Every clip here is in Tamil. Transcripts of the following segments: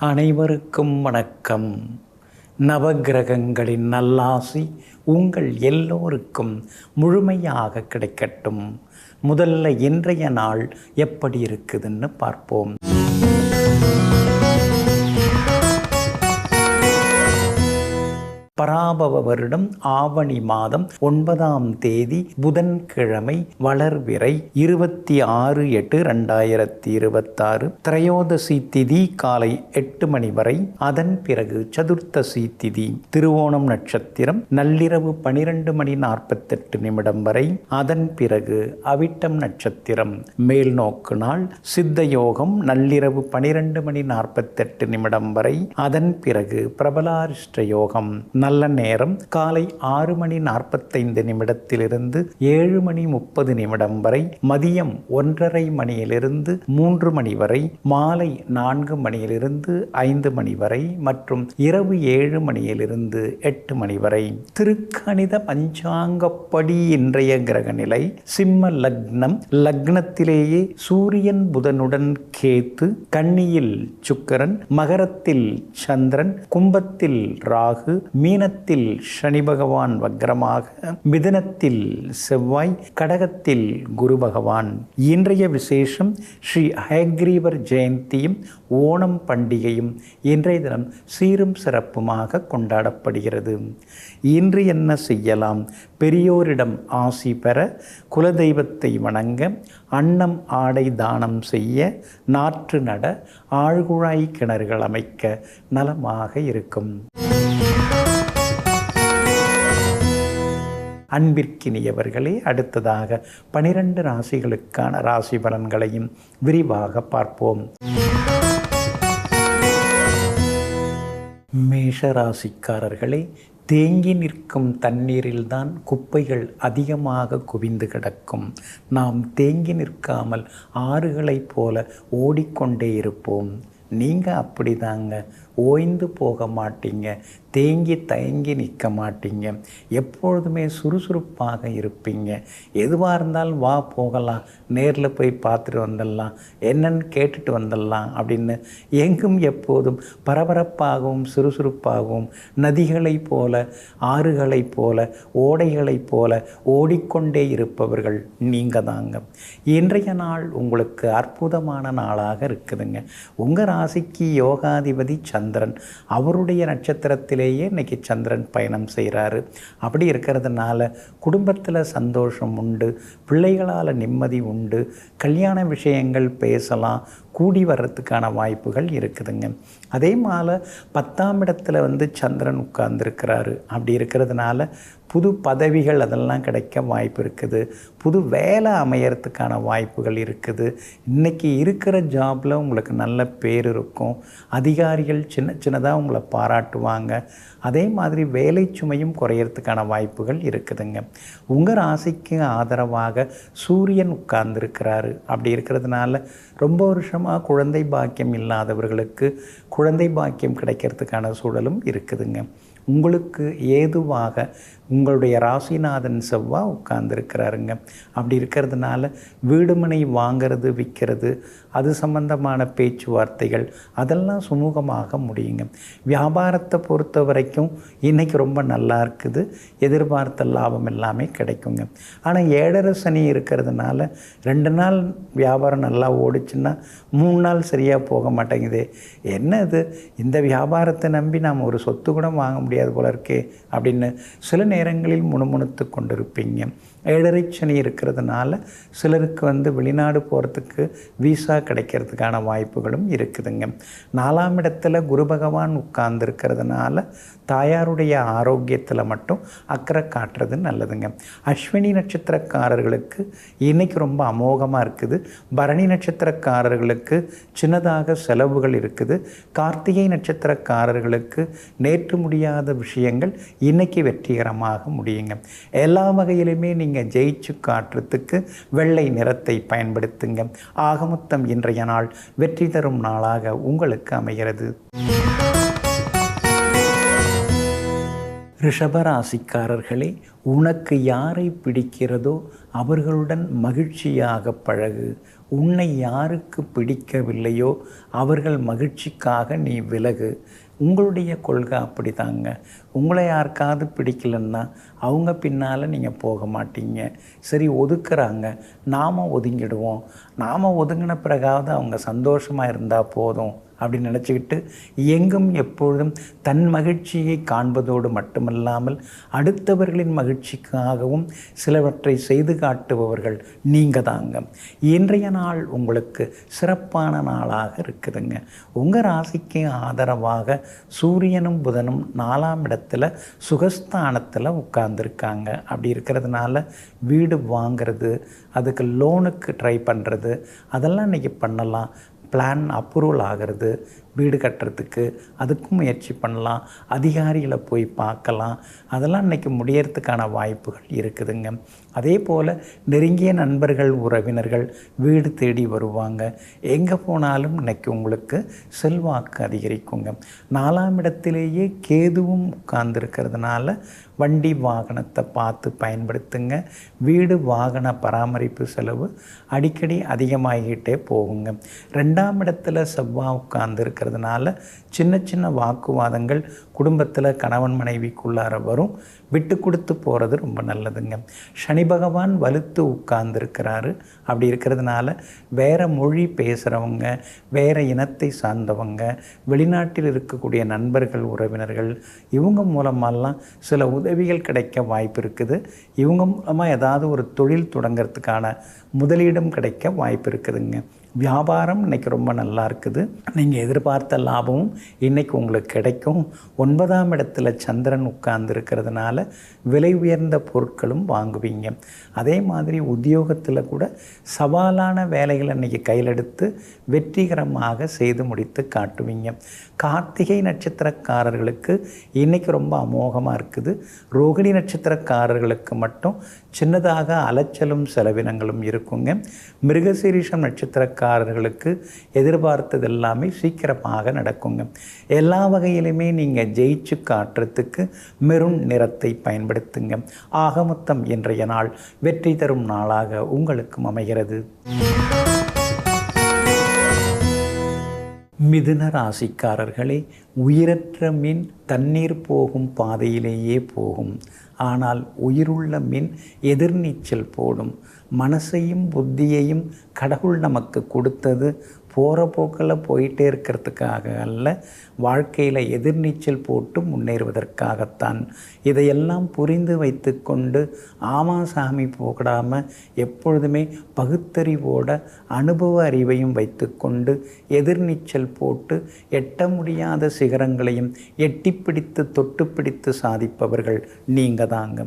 அனைவருக்கும் வணக்கம். நவக்கிரகங்களின் நல்லாசி உங்கள் எல்லோருக்கும் முழுமையாக கிடைக்கட்டும். முதல்ல இன்றைய நாள் எப்படி இருக்குதுன்னு பார்ப்போம். பராபவ வருடம் ஆவணி மாதம் 9ஆம் தேதி புதன்கிழமை, வளர்விறை 26/8/2026. திரையோதசி திதி காலை 8 மணி வரை. அதன் பிறகு சதுர்த்தசி திதி திருவோணம் நட்சத்திரம் நள்ளிரவு 12:48 வரை. அதன் பிறகு அவிட்டம் நட்சத்திரம் மேல் நோக்கு நாள். சித்த யோகம் நள்ளிரவு 12:48 வரை. அதன் பிறகு பிரபலாரிஷ்ட யோகம் நல்ல நேரம் காலை 6:45 7:30 வரை. மதியம் 1:30 மணியிலிருந்து 3 மணி வரை. மாலை 4 மணியிலிருந்து 5 மணி வரை மற்றும் இரவு 7 மணியிலிருந்து 8 மணி வரை. திருக்கணித பஞ்சாங்கப்படி இன்றைய கிரக நிலை சிம்ம லக்னம். லக்னத்திலேயே சூரியன் புதனுடன் கேத்து, கன்னியில் சுக்கிரன், மகரத்தில் சந்திரன், கும்பத்தில் ராகு, மீனத்தில் சனி பகவான் வக்ரமாக, மிதுனத்தில் செவ்வாய், கடகத்தில் குரு பகவான். இன்றைய விசேஷம் ஸ்ரீ ஹயக்ரீவர் ஜெயந்தியும் ஓணம் பண்டிகையும் இன்றைய தினம் சீரும் சிறப்புமாக கொண்டாடப்படுகிறது. இன்று என்ன செய்யலாம்? பெரியோரிடம் ஆசி பெற, குலதெய்வத்தை வணங்க, அன்னம் ஆடை தானம் செய்ய, நாற்று நட, ஆழ்குழாய் கிணறுகள் அமைக்க நலமாக இருக்கும். அன்பிற்கினியவர்களே, அடுத்ததாக 12 ராசிகளுக்கான ராசி பலன்களையும் விரிவாக பார்ப்போம். மேஷ ராசிக்காரர்களே, தேங்கி நிற்கும் தண்ணீரில்தான் குப்பைகள் அதிகமாக குவிந்து கிடக்கும். நாம் தேங்கி நிற்காமல் ஆறுகளைப் போல ஓடிக்கொண்டே இருப்போம். நீங்கள் அப்படிதாங்க. ஓய்ந்து போக மாட்டீங்க, தேங்கி தயங்கி நிற்க மாட்டீங்க, எப்பொழுதுமே சுறுசுறுப்பாக இருப்பீங்க. எதுவாக இருந்தாலும் வா போகலாம், நேரில் போய் பார்த்துட்டு வந்துடலாம், என்னன்னு கேட்டுட்டு வந்துடலாம் அப்படின்னு எங்கும் எப்போதும் பரபரப்பாகவும் சுறுசுறுப்பாகவும் நதிகளைப் போல, ஆறுகளைப் போல, ஓடைகளைப் போல ஓடிக்கொண்டே இருப்பவர்கள் நீங்கள் தாங்க. இன்றைய நாள் உங்களுக்கு அற்புதமான நாளாக இருக்குதுங்க. உங்கள் ராசிக்கு யோகாதிபதி சந்திரன். அவருடைய நட்சத்திரத்திலேயே இன்னைக்கு சந்திரன் பயணம் செய்கிறாரு. அப்படி இருக்கிறதுனால குடும்பத்தில் சந்தோஷம் உண்டு, பிள்ளைகளால் நிம்மதி உண்டு, கல்யாண விஷயங்கள் பேசலாம், கூடி வர்றதுக்கான வாய்ப்புகள் இருக்குதுங்க. அதே மாதிரி 10ஆம் இடத்துல சந்திரன் உட்கார்ந்துருக்கிறாரு. அப்படி இருக்கிறதுனால புது பதவிகள் அதெல்லாம் கிடைக்க வாய்ப்பு இருக்குது. புது வேலை அமையறதுக்கான வாய்ப்புகள் இருக்குது. இன்றைக்கி இருக்கிற ஜாபில் உங்களுக்கு நல்ல பேர் இருக்கும். அதிகாரிகள் சின்னதாக உங்களை பாராட்டுவாங்க. அதே மாதிரி வேலை சுமையும் குறையறதுக்கான வாய்ப்புகள் இருக்குதுங்க. உங்கள் ராசிக்கு ஆதரவாக சூரியன் உட்கார்ந்துருக்கிறாரு. அப்படி இருக்கிறதுனால ரொம்ப வருஷமாக குழந்தை பாக்கியம் இல்லாதவர்களுக்கு குழந்தை பாக்கியம் கிடைக்கிறதுக்கான சூழலும் இருக்குதுங்க. உங்களுக்கு ஏதுவாக உங்களுடைய ராசிநாதன் செவ்வாய் உட்கார்ந்துருக்கிறாருங்க. அப்படி இருக்கிறதுனால வீடுமனை வாங்கிறது, விற்கிறது, அது சம்பந்தமான பேச்சுவார்த்தைகள் அதெல்லாம் சுமூகமாக முடியுங்க. வியாபாரத்தை பொறுத்த வரைக்கும் இன்றைக்கி ரொம்ப நல்லா இருக்குது. எதிர்பார்த்த லாபம் எல்லாமே கிடைக்குங்க. ஆனால் 7.5 சனி இருக்கிறதுனால 2 நாள் வியாபாரம் நல்லா ஓடிச்சுன்னா 3 நாள் சரியாக போக மாட்டேங்குது. என்னது இந்த வியாபாரத்தை நம்பி நாம் ஒரு சொத்து கூட வாங்க முடியாது போல இருக்கே அப்படின்னு சில நேரங்களில் முணுமுணுத்து கொண்டிருப்பீங்க. 7.5 சனி இருக்கிறதுனால சிலருக்கு வெளிநாடு போகிறதுக்கு வீசா கிடைக்கிறதுக்கான வாய்ப்புகளும் இருக்குதுங்க. 4ஆம் இடத்துல குரு பகவான் உட்கார்ந்துருக்கிறதுனால தாயாருடைய ஆரோக்கியத்தில் மட்டும் அக்கறை காட்டுறது நல்லதுங்க. அஸ்வினி நட்சத்திரக்காரர்களுக்கு இன்றைக்கி ரொம்ப அமோகமாக இருக்குது. பரணி நட்சத்திரக்காரர்களுக்கு சின்னதாக செலவுகள் இருக்குது. கார்த்திகை நட்சத்திரக்காரர்களுக்கு நேற்று முடியாத விஷயங்கள் இன்றைக்கி வெற்றிகரமாக முடியுங்க. எல்லா வகையிலுமே நீங்கள் ஜெயிச்சு காட்டுறதுக்கு வெள்ளை நிறத்தை பயன்படுத்துங்க. ஆகமொத்தம் இன்றைய நாள் வெற்றி தரும் நாளாக உங்களுக்கு அமைகிறது. ரிஷபராசிக்காரர்களே, உனக்கு யாரை பிடிக்கிறதோ அவர்களுடன் மகிழ்ச்சியாக பழகு. உன்னை யாருக்கு பிடிக்கவில்லையோ அவர்கள் மகிழ்ச்சிக்காக நீ விலகு. உங்களுடைய கொள்கை அப்படி தாங்க. உங்களை யாருக்காவது பிடிக்கலன்னா அவங்க பின்னால் நீங்கள் போக மாட்டீங்க. சரி, ஒதுக்குறாங்க, நாம் ஒதுங்கிடுவோம். நாம் ஒதுங்கின பிறகாவது அவங்க சந்தோஷமாக இருந்தால் போதும் அப்படின்னு நினச்சிக்கிட்டு எங்கும் எப்பொழுதும் தன் மகிழ்ச்சியை காண்பதோடு மட்டுமல்லாமல் அடுத்தவர்களின் மகிழ்ச்சிக்காகவும் சிலவற்றை செய்து காட்டுபவர்கள் நீங்கள் தாங்க. இன்றைய நாள் உங்களுக்கு சிறப்பான நாளாக இருக்குதுங்க. உங்கள் ராசிக்கு ஆதரவாக சூரியனும் புதனும் 4ஆம் இடத்துல சுகஸ்தானத்தில் உட்கார்ந்துருக்காங்க. அப்படி இருக்கிறதுனால வீடு வாங்கிறது, அதுக்கு லோனுக்கு ட்ரை பண்ணுறது, அதெல்லாம் இன்றைக்கி பண்ணலாம். பிளான் அப்ரூவல் ஆகிறது, வீடு கட்டுறதுக்கு அதுக்கும் முயற்சி பண்ணலாம். அதிகாரிகளை போய் பார்க்கலாம். அதெல்லாம் இன்றைக்கி முடியறதுக்கான வாய்ப்புகள் இருக்குதுங்க. அதே போல் நெருங்கிய நண்பர்கள், உறவினர்கள் வீடு தேடி வருவாங்க. எங்கே போனாலும் இன்றைக்கி உங்களுக்கு செல்வாக்கு அதிகரிக்குங்க. 4ஆம் இடத்திலேயே கேதுவும் உட்கார்ந்துருக்கிறதுனால வண்டி வாகனத்தை பார்த்து பயன்படுத்துங்க. வீடு வாகன பராமரிப்பு செலவு அடிக்கடி அதிகமாகிக்கிட்டே போகுங்க. 2ஆம் இடத்துல செவ்வாய் உட்கார்ந்துருக்கிறதுனால சின்ன சின்ன வாக்குவாதங்கள் குடும்பத்தில் கணவன் மனைவிக்குள்ளார வரும். விட்டு கொடுத்து போகிறது ரொம்ப நல்லதுங்க. சனி பகவான் வலுத்து உட்கார்ந்துருக்கிறாரு. அப்படி இருக்கிறதுனால வேறு மொழி பேசுகிறவங்க, வேறு இனத்தை சார்ந்தவங்க, வெளிநாட்டில் இருக்கக்கூடிய நண்பர்கள், உறவினர்கள், இவங்க மூலமாலாம் சில உதவிகள் கிடைக்க வாய்ப்பு இருக்குது. இவங்க மூலமாக ஏதாவது ஒரு தொழில் தொடங்கிறதுக்கான முதலீடும் கிடைக்க வாய்ப்பு இருக்குதுங்க. வியாபாரம் இன்றைக்கி ரொம்ப நல்லா இருக்குது. நீங்கள் எதிர்பார்த்த லாபமும் இன்றைக்கி உங்களுக்கு கிடைக்கும். 9ஆம் இடத்துல சந்திரன் உட்கார்ந்து இருக்கிறதுனால விலை உயர்ந்த பொருட்களும் வாங்குவீங்க. அதே மாதிரி உத்தியோகத்தில் கூட சவாலான வேலைகளை இன்றைக்கி கையில் எடுத்து வெற்றிகரமாக செய்து முடித்து காட்டுவீங்க. கார்த்திகை நட்சத்திரக்காரர்களுக்கு இன்றைக்கி ரொம்ப அமோகமாக இருக்குது. ரோகிணி நட்சத்திரக்காரர்களுக்கு மட்டும் சின்னதாக அலைச்சலும் செலவினங்களும் இருக்குங்க. மிருகசீரிஷம் நட்சத்திரக்காரர்களுக்கு எதிர்பார்த்தது எல்லாமே சீக்கிரமாக நடக்குங்க. எல்லா வகையிலுமே நீங்கள் ஜெயிச்சு காட்டுறதுக்கு மெரூன் நிறத்தை பயன்படுத்துங்க. ஆக மொத்தம் இன்றைய நாள் வெற்றி தரும் நாளாக உங்களுக்கும் அமைகிறது. மிதுன ராசிக்காரர்களே, உயிரற்ற மீன் தண்ணீர் போகும் பாதையிலேயே போகும். ஆனால் உயிருள்ள மீன் எதிர்நீச்சல் போடும். மனசையும் புத்தியையும் கடவுள் நமக்கு கொடுத்தது போகிற போக்கில் போயிட்டே இருக்கிறதுக்காக அல்ல, வாழ்க்கையில் எதிர்நீச்சல் போட்டு முன்னேறுவதற்காகத்தான். இதையெல்லாம் புரிந்து வைத்து கொண்டு ஆமாசாமி போடாமல் எப்பொழுதுமே பகுத்தறிவோட அனுபவ அறிவையும் வைத்து கொண்டு எதிர்நீச்சல் போட்டு எட்ட முடியாத சிகரங்களையும் எட்டி பிடித்து தொட்டு பிடித்து சாதிப்பவர்கள் நீங்கள் தாங்க.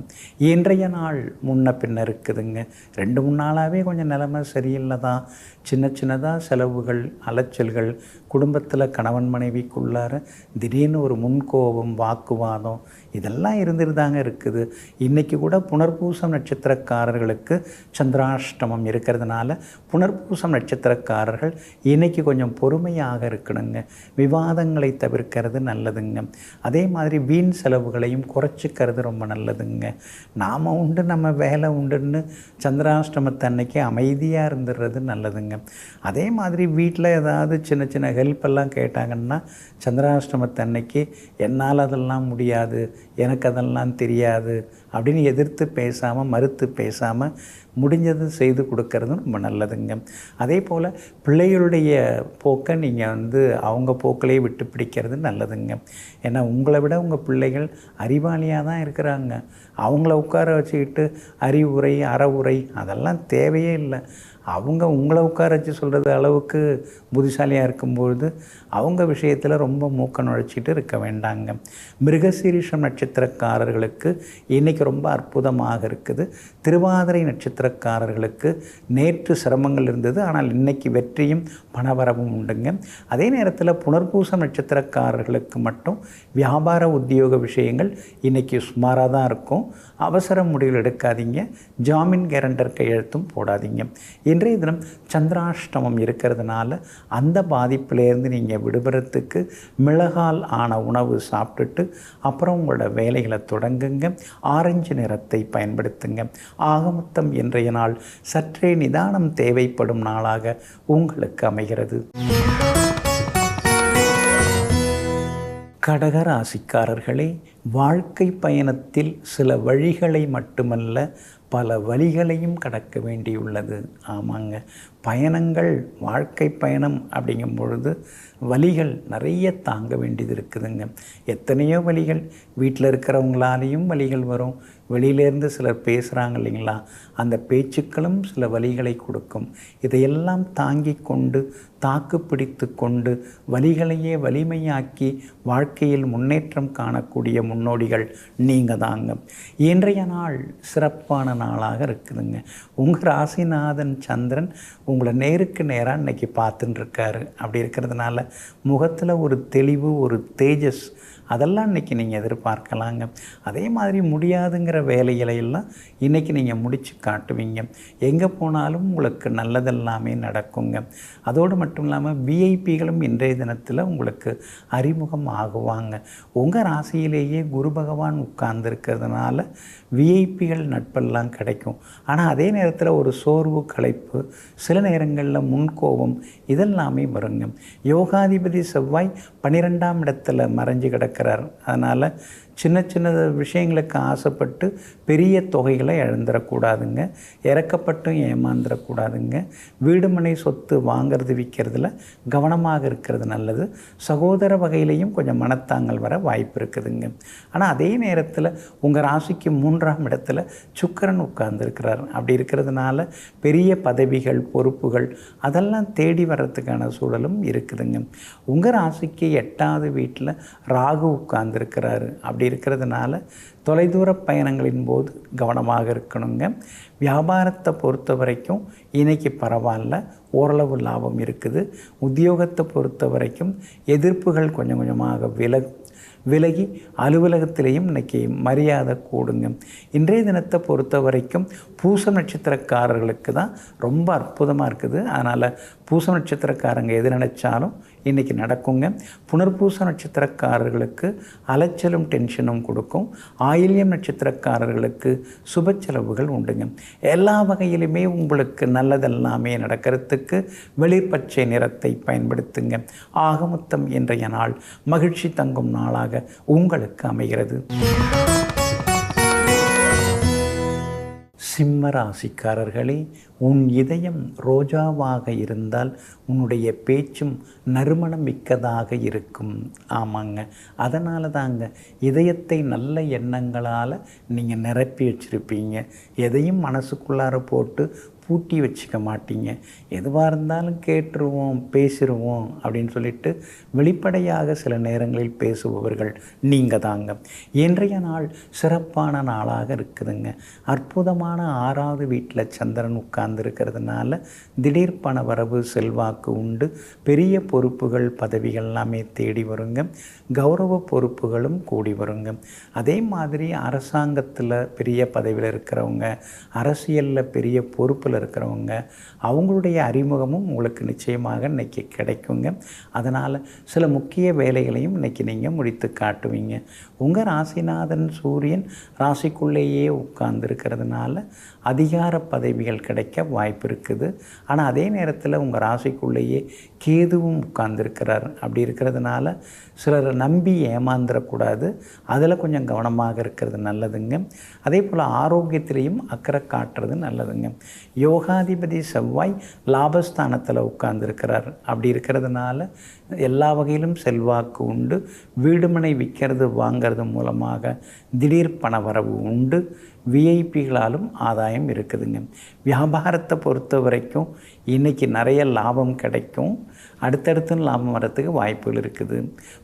இன்றைய நாள் முன்ன பின்ன இருக்குதுங்க. 2-3 நாளாகவே கொஞ்சம் நிலைமை சரியில்லை தான். சின்ன சின்னதாக செலவுகள், அலைச்சல்கள், குடும்பத்தில் கணவன் மனைவிக்குள்ளார திடீர்னு ஒரு முன்கோபம், வாக்குவாதம், இதெல்லாம் இருந்துட்டு தாங்க இருக்குது. இன்றைக்கி கூட புனர்பூசம் நட்சத்திரக்காரர்களுக்கு சந்திராஷ்டமம் இருக்கிறதுனால புனர்பூசம் நட்சத்திரக்காரர்கள் இன்றைக்கி கொஞ்சம் பொறுமையாக இருக்கணுங்க. விவாதங்களை தவிர்க்கிறது நல்லதுங்க. அதே மாதிரி வீண் செலவுகளையும் குறைச்சிக்கிறது ரொம்ப நல்லதுங்க. நாம் உண்டு நம்ம வேலை உண்டுன்னு சந்திராஷ்டமத்தை அன்னைக்கு அமைதியாக இருந்துடுறது நல்லதுங்க. அதே மாதிரி வீட்டில் ஏதாவது சின்ன சின்ன ஹெல்ப் எல்லாம் கேட்டாங்கன்னா சந்திராஷ்டமத்தை அன்னைக்கு என்னால் அதெல்லாம் முடியாது, எனக்கு அதெல்லாம் தெரியாது அப்படின்னு எதிர்த்து பேசாமல், மறுத்து பேசாமல் முடிஞ்சது செய்து கொடுக்கறதும் ரொம்ப நல்லதுங்க. அதே போல் பிள்ளைகளுடைய போக்கை நீங்கள் அவங்க போக்கிலே விட்டு பிடிக்கிறது நல்லதுங்க. ஏன்னா உங்களை விட உங்கள் பிள்ளைகள் அறிவாளியாக தான் இருக்கிறாங்க. அவங்கள உட்கார வச்சுக்கிட்டு அறிவுரை, அறவுரை அதெல்லாம் தேவையே இல்லை. அவங்க உங்களை உட்கார வச்சு சொல்கிறது அளவுக்கு புத்திசாலியாக இருக்கும்பொழுது அவங்க விஷயத்தில் ரொம்ப மூக்க நுழைச்சிட்டு இருக்க வேண்டாங்க. மிருகசீரிஷம் நட்சத்திரக்காரர்களுக்கு இன்றைக்கி ரொம்ப அற்புதமாக இருக்குது. திருவாதிரை நட்சத்திரக்காரர்களுக்கு நேற்று சிரமங்கள் இருந்தது, ஆனால் இன்றைக்கி வெற்றியும் பணவரவும் உண்டுங்க. அதே நேரத்தில் புனர்பூசம் நட்சத்திரக்காரர்களுக்கு மட்டும் வியாபார உத்தியோக விஷயங்கள் இன்றைக்கி சுமாராக தான் இருக்கும். அவசர முடிவுகள் எடுக்காதீங்க. ஜாமீன் கேரண்டர் கையெழுத்தும் போடாதீங்க. இன்றைய தினம் சந்திராஷ்டமம் இருக்கிறதுனால அந்த பாதிப்பிலேருந்து நீங்கள் விடுபடுறதுக்கு மிளகால் ஆன உணவு சாப்பிட்டுட்டு அப்புறம் உங்களோட வேலைகளை தொடங்குங்க. ஆரஞ்சு ஆரஞ்சு நிறத்தை பயன்படுத்துங்க. ஆகமொத்தம் இன்றைய நாள் சற்றே நிதானம் தேவைப்படும் நாளாக உங்களுக்கு அமைகிறது. கடகராசிக்காரர்களே, வாழ்க்கை பயணத்தில் சில வழிகளை மட்டுமல்ல பல வழிகளையும் கடக்க வேண்டியுள்ளது. ஆமாங்க, பயணங்கள் வாழ்க்கை பயணம் அப்படிங்கும் பொழுது வலிகள் நிறைய தாங்க வேண்டியது இருக்குதுங்க. எத்தனையோ வலிகள், வீட்டில் இருக்கிறவங்களாலேயும் வலிகள் வரும், வெளியிலேருந்து சிலர் பேசுகிறாங்க இல்லைங்களா, அந்த பேச்சுக்களும் சில வலிகளை கொடுக்கும். இதையெல்லாம் தாங்கி கொண்டு தாக்கு பிடித்து கொண்டு வலிகளையே வலிமையாக்கி வாழ்க்கையில் முன்னேற்றம் காணக்கூடிய முன்னோடிகள் நீங்கள் தாங்க. இன்றைய நாள் சிறப்பான நாளாக இருக்குதுங்க. உங்கள் ராசிநாதன் சந்திரன் உங்களை நேருக்கு நேராக இன்றைக்கி பார்த்துட்டு இருக்காரு. அப்படி இருக்கிறதுனால முகத்தில் ஒரு தெளிவு, ஒரு தேஜஸ், அதெல்லாம் இன்றைக்கி நீங்கள் எதிர்பார்க்கலாங்க. அதே மாதிரி முடியாதுங்கிற வேலைகளையெல்லாம் இன்றைக்கி நீங்கள் முடித்து காட்டுவீங்க. எங்கே போனாலும் உங்களுக்கு நல்லதெல்லாமே நடக்குங்க. அதோடு மட்டும் இல்லாமல் விஐபிகளும் இன்றைய தினத்தில் உங்களுக்கு அறிமுகம் ஆகுவாங்க. உங்கள் ராசியிலேயே குரு பகவான் உட்கார்ந்துருக்கிறதுனால விஐபிகள் நட்பெல்லாம் கிடைக்கும். ஆனால் அதே நேரத்தில் ஒரு சோர்வு, களைப்பு, சில நேரங்களில் முன்கோபம் இதெல்லாமே வருங்க. யோகாதிபதி செவ்வாய் 12ஆம் இடத்துல மறைஞ்சு கிடக்கிறார். அதனால் சின்ன சின்ன விஷயங்களுக்கு ஆசைப்பட்டு பெரிய தொகைகளை இழந்துடக்கூடாதுங்க. இறக்கப்பட்டும் ஏமாந்துடக்கூடாதுங்க. வீடு மனை சொத்து வாங்கிறது விற்கிறதுல கவனமாக இருக்கிறது நல்லது. சகோதர வகையிலையும் கொஞ்சம் மனத்தாங்கல் வர வாய்ப்பு இருக்குதுங்க. ஆனால் அதே நேரத்தில் உங்கள் ராசிக்கு 3ஆம் இடத்துல சுக்கிரன் உட்கார்ந்துருக்கிறார். அப்படி இருக்கிறதுனால பெரிய பதவிகள், பொறுப்புகள் அதெல்லாம் தேடி வர்றதுக்கான சூழலும் இருக்குதுங்க. உங்கள் ராசிக்கு 8ஆவது வீட்டில் ராகு உட்கார்ந்துருக்கிறாரு. அப்படி இருக்கிறதுனால தொலைதூர பயணங்களின் போது கவனமாக இருக்கணுங்க. வியாபாரத்தை பொறுத்த வரைக்கும் இன்றைக்கி பரவாயில்ல, ஓரளவு லாபம் இருக்குது. உத்தியோகத்தை பொறுத்த வரைக்கும் எதிர்ப்புகள் கொஞ்சம் கொஞ்சமாக விலகி அலுவலகத்திலேயும் இன்றைக்கி மரியாதை கூடுங்க. இன்றைய தினத்தை பொறுத்த வரைக்கும் பூச நட்சத்திரக்காரர்களுக்கு தான் ரொம்ப அற்புதமாக இருக்குது. அதனால் பூச நட்சத்திரக்காரங்க எது நினச்சாலும் இன்றைக்கி நடக்குங்க. புனர்பூச நட்சத்திரக்காரர்களுக்கு அலைச்சலும் டென்ஷனும் கொடுக்கும். ஆயில்யம் நட்சத்திரக்காரர்களுக்கு சுப செலவுகள் உண்டுங்க. எல்லா வகையிலுமே உங்களுக்கு நல்லதெல்லாமே நடக்கிறதுக்கு வெளிர்பச்சை நிறத்தை பயன்படுத்துங்க. ஆகமொத்தம் இன்றைய நாள் மகிழ்ச்சி தங்கும் நாளாக உங்களுக்கு அமைகிறது. சிம்ம ராசிக்காரர்களே, உன் இதயம் ரோஜாவாக இருந்தால் உன்னுடைய பேச்சும் நறுமணம் மிக்கதாக இருக்கும். ஆமாங்க, அதனால தாங்க இதயத்தை நல்ல எண்ணங்களால் நீங்கள் நிரப்பி வச்சுருப்பீங்க. எதையும் மனசுக்குள்ளார போட்டு பூட்டி வச்சுக்க மாட்டீங்க. எதுவாக இருந்தாலும் கேட்டுருவோம், பேசிடுவோம் அப்படின்னு சொல்லிட்டு வெளிப்படையாக சில நேரங்களில் பேசுபவர்கள் நீங்கள் தாங்க. இன்றைய நாள் சிறப்பான நாளாக இருக்குதுங்க. அற்புதமான 6ஆவது வீட்டில் சந்திரன் உட்கார்ந்துருக்கிறதுனால திடீர் பண வரவு, செல்வாக்கு உண்டு. பெரிய பொறுப்புகள், பதவிகள் எல்லாமே தேடி வருங்க. கௌரவ பொறுப்புகளும் கூடி வருங்க. அதே மாதிரி அரசாங்கத்தில் பெரிய பதவியில் இருக்கிறவங்க, அரசியலில் பெரிய பொறுப்பில் இருக்கிறவங்க, அவங்களுடைய அறிமுகமும் உங்களுக்கு நிச்சயமாக இன்றைக்கி கிடைக்குங்க. அதனால் சில முக்கிய வேலைகளையும் இன்றைக்கி நீங்கள் முடித்து காட்டுவீங்க. உங்கள் ராசிநாதன் சூரியன் ராசிக்குள்ளேயே உட்கார்ந்துருக்கிறதுனால அதிகார பதவிகள் கிடைக்க வாய்ப்பு இருக்குது. ஆனால் அதே நேரத்தில் உங்கள் ராசிக்குள்ளேயே கேதுவும் உட்கார்ந்துருக்கிறார். அப்படி இருக்கிறதுனால சிலரை நம்பி ஏமாந்துடக்கூடாது. அதில் கொஞ்சம் கவனமாக இருக்கிறது நல்லதுங்க. அதே போல் ஆரோக்கியத்திலையும் அக்கறை காட்டுறது நல்லதுங்க. யோகாதிபதி செவ்வாய் லாபஸ்தானத்தில் உட்கார்ந்துருக்கிறார். அப்படி இருக்கிறதுனால எல்லா வகையிலும் செல்வாக்கு உண்டு. வீடுமனை விற்கிறது, வாங்கிறது மூலமாக திடீர் பண வரவு உண்டு. விஐபிகளாலும் ஆதாயம் இருக்குதுங்க. வியாபாரத்தை பொறுத்த வரைக்கும் இன்றைக்கி நிறைய லாபம் கிடைக்கும். அடுத்தடுத்து லாபம் வரத்துக்கு வாய்ப்புகள் இருக்குது.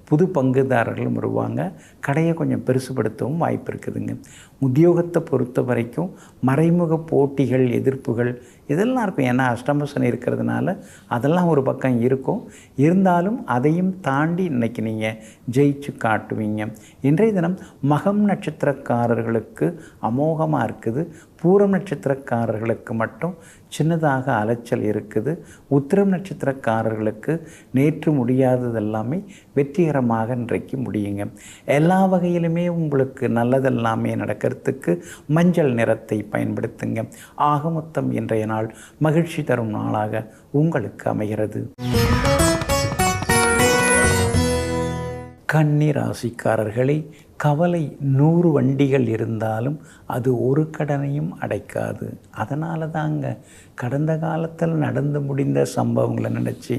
புது பங்குதாரர்களும் வருவாங்க. கடையை கொஞ்சம் பெருசுபடுத்தவும் வாய்ப்பு இருக்குதுங்க. உத்தியோகத்தை பொறுத்த வரைக்கும் மறைமுக போட்டிகள், எதிர்ப்புகள் இதெல்லாம் இருக்கும். ஏன்னா அஷ்டம சனி இருக்கிறதுனால அதெல்லாம் ஒரு பக்கம் இருக்கும். இருந்தாலும் அதையும் தாண்டி இன்றைக்கி நீங்கள் ஜெயிச்சு காட்டுவீங்க. இன்றைய தினம் மகம் நட்சத்திரக்காரர்களுக்கு அமோகமாக இருக்குது. பூரம் நட்சத்திரக்காரர்களுக்கு மட்டும் சின்னதாக அலைச்சல் இருக்குது. உத்திரம் நட்சத்திரக்காரர்களுக்கு நேற்று முடியாததெல்லாமே வெற்றிகரமாக இன்றைக்கு முடியுங்க. எல்லா வகையிலுமே உங்களுக்கு நல்லதெல்லாமே நடக்கிறது எடுக்கிறதுக்கு மஞ்சள் நிறத்தை பயன்படுத்துங்க. ஆக மொத்தம் இன்றைய நாள் மகிழ்ச்சி தரும் நாளாக உங்களுக்கு அமைகிறது. கன்னி ராசிக்காரர்களே, கவலை 100 வண்டிகள் இருந்தாலும் அது ஒரு கடனையும் அடைக்காது. அதனால தாங்க கடந்த காலத்தில் நடந்து முடிந்த சம்பவங்களை நினச்சி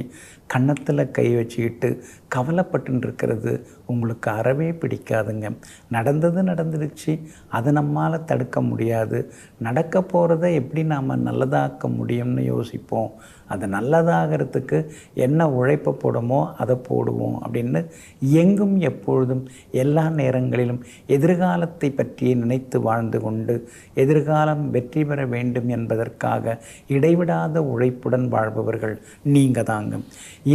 கன்னத்தில் கை வச்சுக்கிட்டு கவலைப்பட்டு இருக்கிறது உங்களுக்கு அறவே பிடிக்காதுங்க. நடந்தது நடந்துடுச்சு, அதை நம்மால் தடுக்க முடியாது. நடக்க போகிறத எப்படி நாம் நல்லதாக்க முடியும்னு யோசிப்போம். அது நல்லதாகிறதுக்கு என்ன உழைப்பை போடுமோ அதை போடுவோம் அப்படின்னு எங்கும் எப்பொழுதும் எல்லா நேரங்களிலும் எதிர்காலத்தை பற்றியே நினைத்து வாழ்ந்து கொண்டு எதிர்காலம் வெற்றி பெற வேண்டும் என்பதற்காக இடைவிடாத உழைப்புடன் வாழ்பவர்கள் நீங்கள் தாங்க.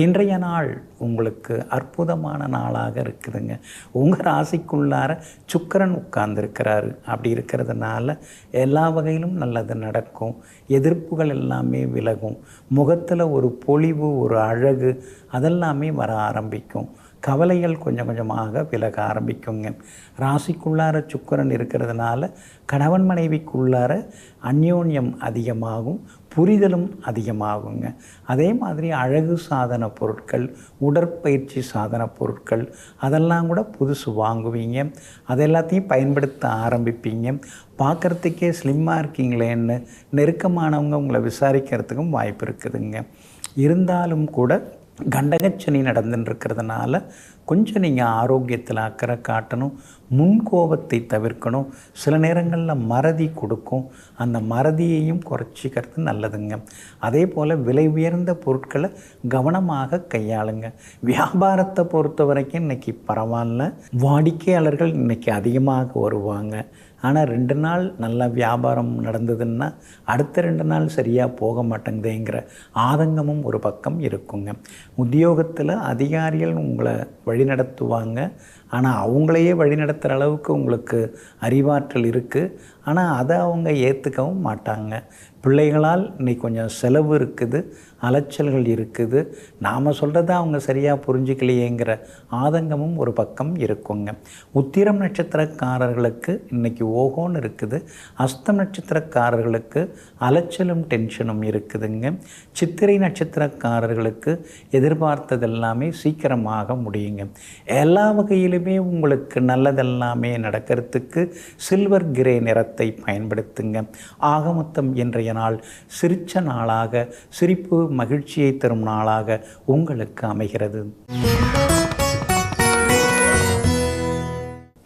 இன்றைய நாள் உங்களுக்கு அற்புதமான நாளாக இருக்குதுங்க. உங்கள் ராசிக்குள்ளார சுக்கிரன் உட்கார்ந்துருக்கிறாரு. அப்படி இருக்கிறதுனால எல்லா வகையிலும் நல்லது நடக்கும். எதிர்ப்புகள் எல்லாமே விலகும். முகத்தில் ஒரு பொலிவு, ஒரு அழகு அதெல்லாமே வர ஆரம்பிக்கும். கவலைகள் கொஞ்சம் கொஞ்சமாக விலக ஆரம்பிக்குங்க. ராசிக்குள்ளார சுக்கிரன் இருக்கிறதுனால கணவன் மனைவிக்குள்ளார அந்யோன்யம் அதிகமாகும், புரிதலும் அதிகமாகுங்க. அதே மாதிரி அழகு சாதன பொருட்கள், உடற்பயிற்சி சாதன பொருட்கள் அதெல்லாம் கூட புதுசு வாங்குவீங்க. அதெல்லாத்தையும் பயன்படுத்த ஆரம்பிப்பீங்க. பார்க்குறதுக்கே ஸ்லிம்மாக இருக்கீங்களேன்னு நெருக்கமானவங்க உங்களை விசாரிக்கிறதுக்கும் வாய்ப்பு இருக்குதுங்க. இருந்தாலும் கூட கண்டகச்சனி நடந்துன்னு இருக்கிறதுனால கொஞ்சம் நீங்கள் ஆரோக்கியத்தில் அக்கறை காட்டணும். முன்கோபத்தை தவிர்க்கணும். சில நேரங்களில் மறதி கொடுக்கும். அந்த மறதியையும் குறைச்சிக்கிறது நல்லதுங்க. அதே போல் விலை உயர்ந்த பொருட்களை கவனமாக கையாளுங்க. வியாபாரத்தை பொறுத்த வரைக்கும் இன்றைக்கி பரவாயில்ல. வாடிக்கையாளர்கள் இன்றைக்கி அதிகமாக வருவாங்க. ஆனால் 2 நாள் நல்லா வியாபாரம் நடந்ததுன்னா அடுத்த 2 நாள் சரியாக போக மாட்டேங்குதுங்கிற ஆதங்கமும் ஒரு பக்கம் இருக்குங்க. உத்தியோகத்தில் அதிகாரிகள் உங்களை வழிநடத்துவாங்க. ஆனால் அவங்களையே வழிநடத்துகிற அளவுக்கு உங்களுக்கு அறிவாற்றல் இருக்குது. ஆனால் அதை அவங்க ஏற்றுக்கவும் மாட்டாங்க. பிள்ளைகளால் இன்றைக்கி கொஞ்சம் செலவு இருக்குது, அலைச்சல்கள் இருக்குது. நாம் சொல்கிறத அவங்க சரியாக புரிஞ்சிக்கலையேங்கிற ஆதங்கமும் ஒரு பக்கம் இருக்குங்க. உத்திரம் நட்சத்திரக்காரர்களுக்கு இன்றைக்கி ஓகோன்னு இருக்குது. அஸ்தம் நட்சத்திரக்காரர்களுக்கு அலைச்சலும் டென்ஷனும் இருக்குதுங்க. சித்திரை நட்சத்திரக்காரர்களுக்கு எதிர்பார்த்ததெல்லாமே சீக்கிரமாக முடியுங்க. எல்லா வகையிலுமே உங்களுக்கு நல்லதெல்லாமே நடக்கிறதுக்கு சில்வர் கிரே நிறத்தை பயன்படுத்துங்க. ஆக மொத்தம் இன்றைய நாள் சிரிச்ச நாளாக, சிரிப்பு மகிழ்ச்சியை தரும் நாளாக உங்களுக்கு அமைகிறது.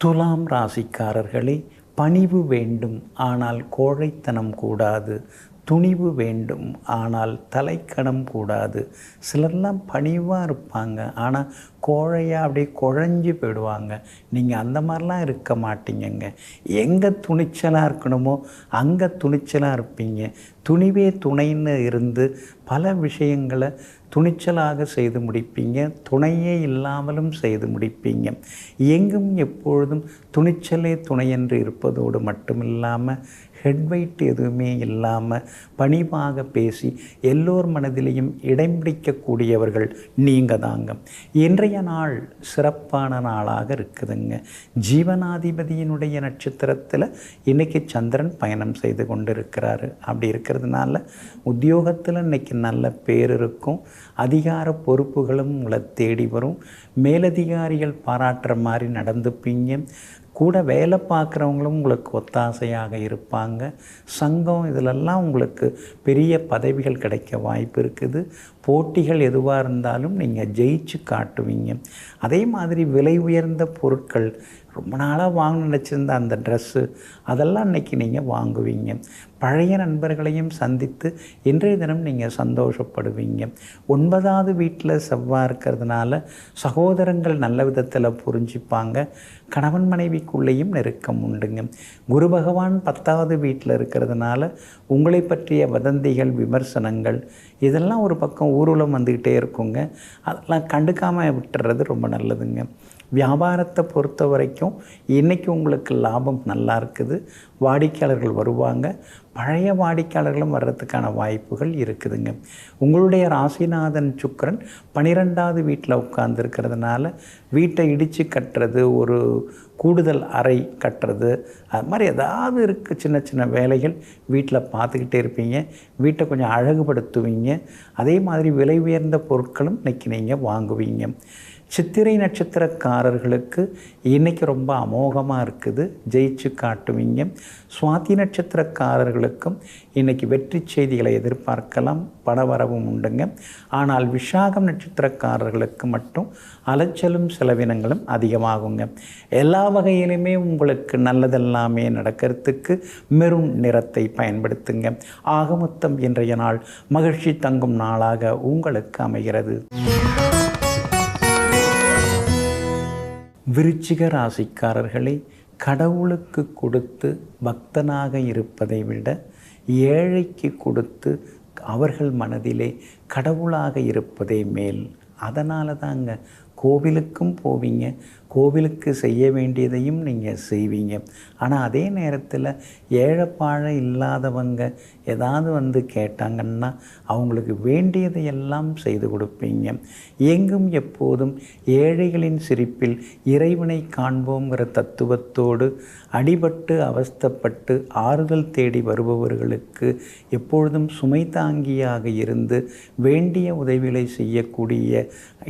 துலாம் ராசிக்காரர்களே, பணிவு வேண்டும் ஆனால் கோழைத்தனம் கூடாது. துணிவு வேண்டும் ஆனால் தலைக்கணம் கூடாது. சிலர்லாம் பணிவாக இருப்பாங்க, ஆனால் கோழையாக அப்படியே குழஞ்சி போயிடுவாங்க. நீங்கள் அந்த மாதிரிலாம் இருக்க மாட்டீங்கங்க. எங்கே துணிச்சலாக இருக்கணுமோ அங்கே துணிச்சலாக இருப்பீங்க. துணிவே துணைன்னு இருந்து பல விஷயங்களை துணிச்சலாக செய்து முடிப்பீங்க. துணையே இல்லாமலும் செய்து முடிப்பீங்க. எங்கும் எப்பொழுதும் துணிச்சலே துணையென்று இருப்பதோடு மட்டுமில்லாமல் ஹெட் வெயிட் எதுவுமே இல்லாமல் பணிவாக பேசி எல்லோர் மனதிலையும் இடம் பிடிக்கக்கூடியவர்கள் நீங்கள் தாங்க. இன்றைய நாள் சிறப்பான நாளாக இருக்குதுங்க. ஜீவனாதிபதியினுடைய நட்சத்திரத்தில் இன்றைக்கி சந்திரன் பயணம் செய்து கொண்டு இருக்கிறாரு. அப்படி இருக்கிறதுனால உத்தியோகத்தில் இன்றைக்கி நல்ல பேர் இருக்கும். அதிகார பொறுப்புகளும் உங்களை தேடி வரும். மேலதிகாரிகள் பாராட்டுற மாதிரி நடந்துப்பீங்க. கூட வேலை பார்க்குறவங்களும் உங்களுக்கு ஒத்தாசையாக இருப்பாங்க. சங்கம் இதிலெல்லாம் உங்களுக்கு பெரிய பதவிகள் கிடைக்க வாய்ப்பு இருக்குது. போட்டிகள் எதுவாக இருந்தாலும் நீங்கள் ஜெயிச்சு காட்டுவீங்க. அதே மாதிரி விலை உயர்ந்த பொருட்கள், ரொம்ப நாளாக வாங்க நினச்சிருந்த அந்த ட்ரெஸ்ஸு அதெல்லாம் இன்றைக்கி நீங்கள் வாங்குவீங்க. பழைய நண்பர்களையும் சந்தித்து இன்றைய தினம் நீங்கள் சந்தோஷப்படுவீங்க. 9வது வீட்டில் செவ்வாய் இருக்கிறதுனால சகோதரங்கள் நல்ல விதத்தில் புரிஞ்சிப்பாங்க. கணவன் மனைவிக்குள்ளேயும் நெருக்கம் உண்டுங்க. குரு பகவான் 10வது வீட்டில் இருக்கிறதுனால உங்களை பற்றிய வதந்திகள், விமர்சனங்கள் இதெல்லாம் ஒரு பக்கம் ஊர்வலம் வந்துக்கிட்டே இருக்குங்க. அதெல்லாம் கண்டுக்காமல் விட்டுறது ரொம்ப நல்லதுங்க. வியாபாரத்தை பொறுத்த வரைக்கும் இன்றைக்கி உங்களுக்கு லாபம் நல்லா இருக்குது. வாடிக்கையாளர்கள் வருவாங்க. பழைய வாடிக்கையாளர்களும் வர்றதுக்கான வாய்ப்புகள் இருக்குதுங்க. உங்களுடைய ராசிநாதன் சுக்கிரன் 12வது வீட்டில் உட்கார்ந்துருக்கிறதுனால வீட்டை இடித்து கட்டுறது, ஒரு கூடுதல் அறை கட்டுறது, அது மாதிரி ஏதாவது இருக்குது. சின்ன சின்ன வேலைகள் வீட்டில் பார்த்துக்கிட்டே இருப்பீங்க. வீட்டை கொஞ்சம் அழகுபடுத்துவீங்க. அதே மாதிரி விலை உயர்ந்த பொருட்களும் இன்றைக்கி நீங்கள் வாங்குவீங்க. சித்திரை நட்சத்திரக்காரர்களுக்கு இன்றைக்கி ரொம்ப அமோகமாக இருக்குது. ஜெயிச்சு காட்டுவீங்க. சுவாதி நட்சத்திரக்காரர்களுக்கும் இன்றைக்கி வெற்றி செய்திகளை எதிர்பார்க்கலாம். பணவரவும் உண்டுங்க. ஆனால் விஷாகம் நட்சத்திரக்காரர்களுக்கு மட்டும் அலைச்சலும் செலவினங்களும் அதிகமாகுங்க. எல்லா வகையிலுமே உங்களுக்கு நல்லதெல்லாமே நடக்கிறதுக்கு மெரூன் நிறத்தை பயன்படுத்துங்க. ஆகமொத்தம் இன்றைய நாள் மகிழ்ச்சி தங்கும் நாளாக உங்களுக்கு அமைகிறது. விருச்சிக ராசிக்காரர்களை, கடவுளுக்கு கொடுத்து பக்தனாக இருப்பதை விட ஏழைக்கு கொடுத்து அவர்கள் மனதிலே கடவுளாக இருப்பதே மேல். அதனால தாங்க கோவிலுக்கும் போவீங்க, கோவிலுக்கு செய்ய வேண்டியதையும் நீங்கள் செய்வீங்க. ஆனால் அதே நேரத்தில் ஏழைப்பாழை இல்லாதவங்க ஏதாவது கேட்டாங்கன்னா அவங்களுக்கு வேண்டியதையெல்லாம் செய்து கொடுப்பீங்க. எங்கும் எப்போதும் ஏழைகளின் சிரிப்பில் இறைவனை காண்போங்கிற தத்துவத்தோடு அடிபட்டு அவஸ்தைப்பட்டு ஆறுதல் தேடி வருபவர்களுக்கு எப்பொழுதும் சுமை தாங்கியாக இருந்து வேண்டிய உதவிகளை செய்யக்கூடிய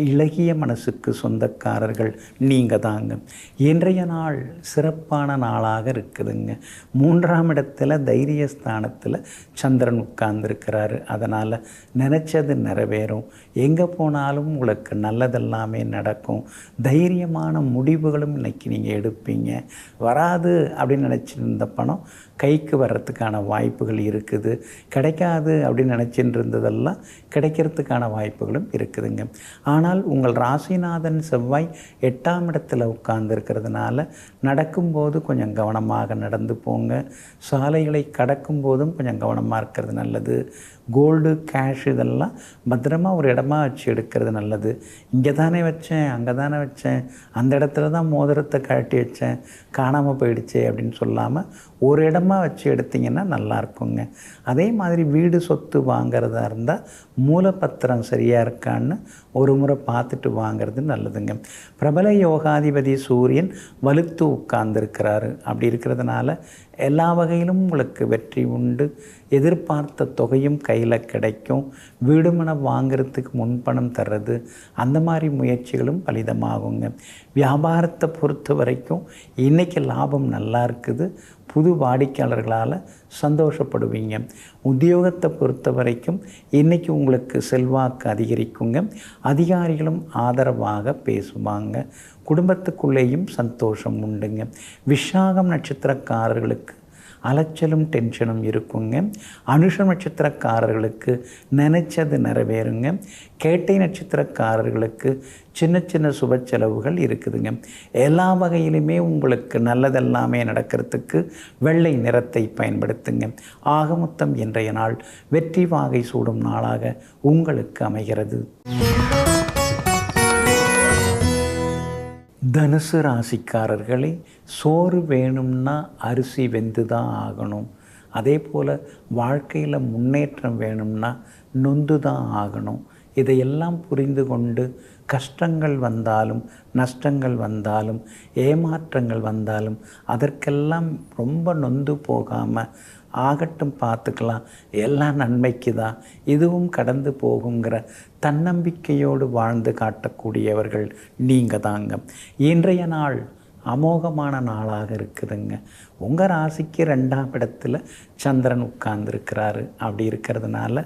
இளகிய மனசுக்கு சொந்தக்காரர்கள் நீங்கள் தாங்க. இன்றைய நாள் சிறப்பான நாளாக இருக்குதுங்க. 3ஆம் இடத்துல தைரியஸ்தானத்தில் சந்திரன் உட்கார்ந்துருக்கிறாரு. அதனால் நினச்சது நிறைவேறும். எங்கே போனாலும் உங்களுக்கு நல்லதெல்லாமே நடக்கும். தைரியமான முடிவுகளும் இன்றைக்கி நீங்கள் எடுப்பீங்க. வராது அப்படின்னு நினச்சிருந்த பணம் கைக்கு வர்றதுக்கான வாய்ப்புகள் இருக்குது. கிடைக்காது அப்படின்னு நினச்சிட்டு இருந்ததெல்லாம் கிடைக்கிறதுக்கான வாய்ப்புகளும் இருக்குதுங்க. ஆனால் உங்கள் ராசிநாதன் செவ்வாய் 8ஆம் இடத்துல உட்கார்ந்துருக்கிறதுனால நடக்கும்போது கொஞ்சம் கவனமாக நடந்து போங்க. சாலைகளை கடக்கும் போதும் கொஞ்சம் கவனமாக இருக்கிறது நல்லது. கோல்டு, கேஷ் இதெல்லாம் பத்திரமாக ஒரு இடமா வச்சு எடுக்கிறது நல்லது. இங்கே தானே வச்சேன், அங்கே தானே வச்சேன், அந்த இடத்துல தான் மோதிரத்தை கழட்டி வச்சேன், காணாமல் போயிடுச்சே அப்படின்னு சொல்லாமல் ஒரு இடமா வச்சு எடுத்திங்கன்னா நல்லா இருக்குங்க. அதே மாதிரி வீடு சொத்து வாங்கிறதா இருந்தால் மூலப்பத்திரம் சரியாக இருக்கான்னு ஒரு முறை பார்த்துட்டு வாங்கிறது நல்லதுங்க. பிரபல யோகாதிபதி சூரியன் வலுத்து உட்கார்ந்துருக்கிறாரு. அப்படி இருக்கிறதுனால எல்லா வகையிலும் உங்களுக்கு வெற்றி உண்டு. எதிர்பார்த்த தொகையும் கையில் கிடைக்கும். வீடுமனை வாங்கிறதுக்கு முன்பணம் தர்றது, அந்த மாதிரி முயற்சிகளும் பலிதமாகுங்க. வியாபாரத்தை பொறுத்த வரைக்கும் இன்றைக்கி லாபம் நல்லா இருக்குது. புது வாடிக்கையாளர்களால் சந்தோஷப்படுவீங்க. உத்தியோகத்தை பொறுத்த வரைக்கும் இன்றைக்கி உங்களுக்கு செல்வாக்கு அதிகரிக்குங்க. அதிகாரிகளும் ஆதரவாக பேசுவாங்க. குடும்பத்துக்குள்ளேயும் சந்தோஷம் உண்டுங்க. விஷாகம் நட்சத்திரக்காரர்களுக்கு அலைச்சலும் டென்ஷனும் இருக்குங்க. அனுஷம் நட்சத்திரக்காரர்களுக்கு நினைச்சது நிறைவேறுங்க. கேட்டை நட்சத்திரக்காரர்களுக்கு சின்ன சின்ன சுப செலவுகள் இருக்குதுங்க. எல்லா வகையிலுமே உங்களுக்கு நல்லதெல்லாமே நடக்கிறதுக்கு வெள்ளை நிறத்தை பயன்படுத்துங்க. ஆகமொத்தம் இன்றைய நாள் வெற்றி வாகை சூடும் நாளாக உங்களுக்கு அமைகிறது. தனுசு ராசிக்காரர்களை, சோறு வேணும்னா அரிசி வெந்து தான் ஆகணும். அதே போல் வாழ்க்கையில் முன்னேற்றம் வேணும்னா நொந்து தான் ஆகணும். இதையெல்லாம் புரிந்து கொண்டு கஷ்டங்கள் வந்தாலும் நஷ்டங்கள் வந்தாலும் ஏமாற்றங்கள் வந்தாலும் அதற்கெல்லாம் ரொம்ப நொந்து போகாமல் ஆகட்டும், பார்த்துக்கலாம், எல்லாம் நன்மைக்கு தான், இதுவும் கடந்து போகுங்கிற தன்னம்பிக்கையோடு வாழ்ந்து காட்டக்கூடியவர்கள் நீங்கள் தாங்க. இன்றைய நாள் அமோகமான நாளாக இருக்குதுங்க. உங்கள் ராசிக்கு 2ஆம் இடத்துல சந்திரன் உட்கார்ந்துருக்கிறாரு. அப்படி இருக்கிறதுனால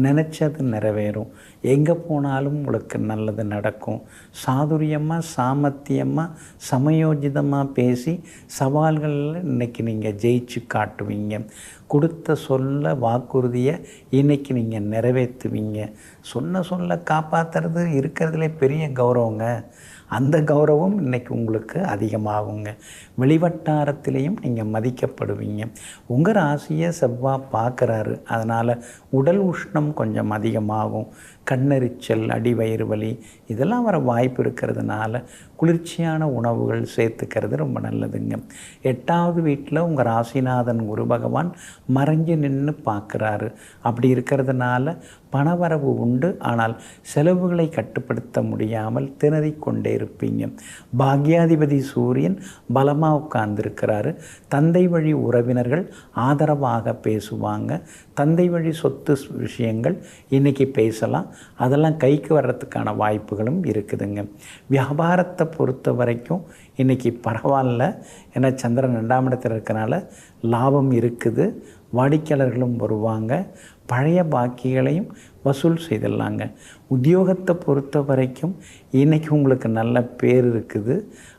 நினச்சது நிறைவேறும். எங்கே போனாலும் உங்களுக்கு நல்லது நடக்கும். சாதுரியமாக, சாமர்த்தியமாக, சமயோஜிதமாக பேசி சவால்களில் இன்றைக்கி நீங்கள் ஜெயிச்சு காட்டுவீங்க. கொடுத்த சொல்ல வாக்குறுதியை இன்றைக்கி நீங்கள் நிறைவேற்றுவீங்க. சொன்ன சொல்ல காப்பாற்றுறது இருக்கிறதுலே பெரிய கௌரவங்க. அந்த கௌரவம் இன்றைக்கி உங்களுக்கு அதிகமாகுங்க. வெளிவட்டாரத்திலையும் நீங்கள் மதிக்கப்படுவீங்க. உங்கள் ராசியை செவ்வாய் பார்க்குறாரு, அதனால் உடல் உஷ்ணம் கொஞ்சம் அதிகமாகும். கண்ணெரிச்சல், அடிவயிறு வலி இதெல்லாம் வர வாய்ப்பு இருக்கிறதுனால குளிர்ச்சியான உணவுகள் சேர்த்துக்கிறது ரொம்ப நல்லதுங்க. 8வது வீட்டில் உங்கள் ராசிநாதன் குரு பகவான் மறைஞ்சு நின்று பார்க்குறாரு. அப்படி இருக்கிறதுனால பணவரவு உண்டு, ஆனால் செலவுகளை கட்டுப்படுத்த முடியாமல் திணறிக்கொண்டே இருப்பீங்க. பாக்யாதிபதி சூரியன் பலமாக உட்கார்ந்துருக்கிறாரு. தந்தை வழி உறவினர்கள் ஆதரவாக பேசுவாங்க. தந்தை வழி சொத்து விஷயங்கள் இன்றைக்கி பேசலாம். அதெல்லாம் கைக்கு வர்றதுக்கான வாய்ப்புகளும் இருக்குதுங்க. வியாபாரத்தை பொறுத்த வரைக்கும் இன்றைக்கி பரவாயில்ல. ஏன்னா சந்திரன் 2ஆம் இடத்துல இருக்கனால லாபம் இருக்குது. வாடிக்கையாளர்களும் வருவாங்க. பழைய பாக்கிகளையும் வசூல் செய்திடலாங்க. உத்தியோகத்தை பொறுத்த வரைக்கும் இன்றைக்கி உங்களுக்கு நல்ல பேர் இருக்குது.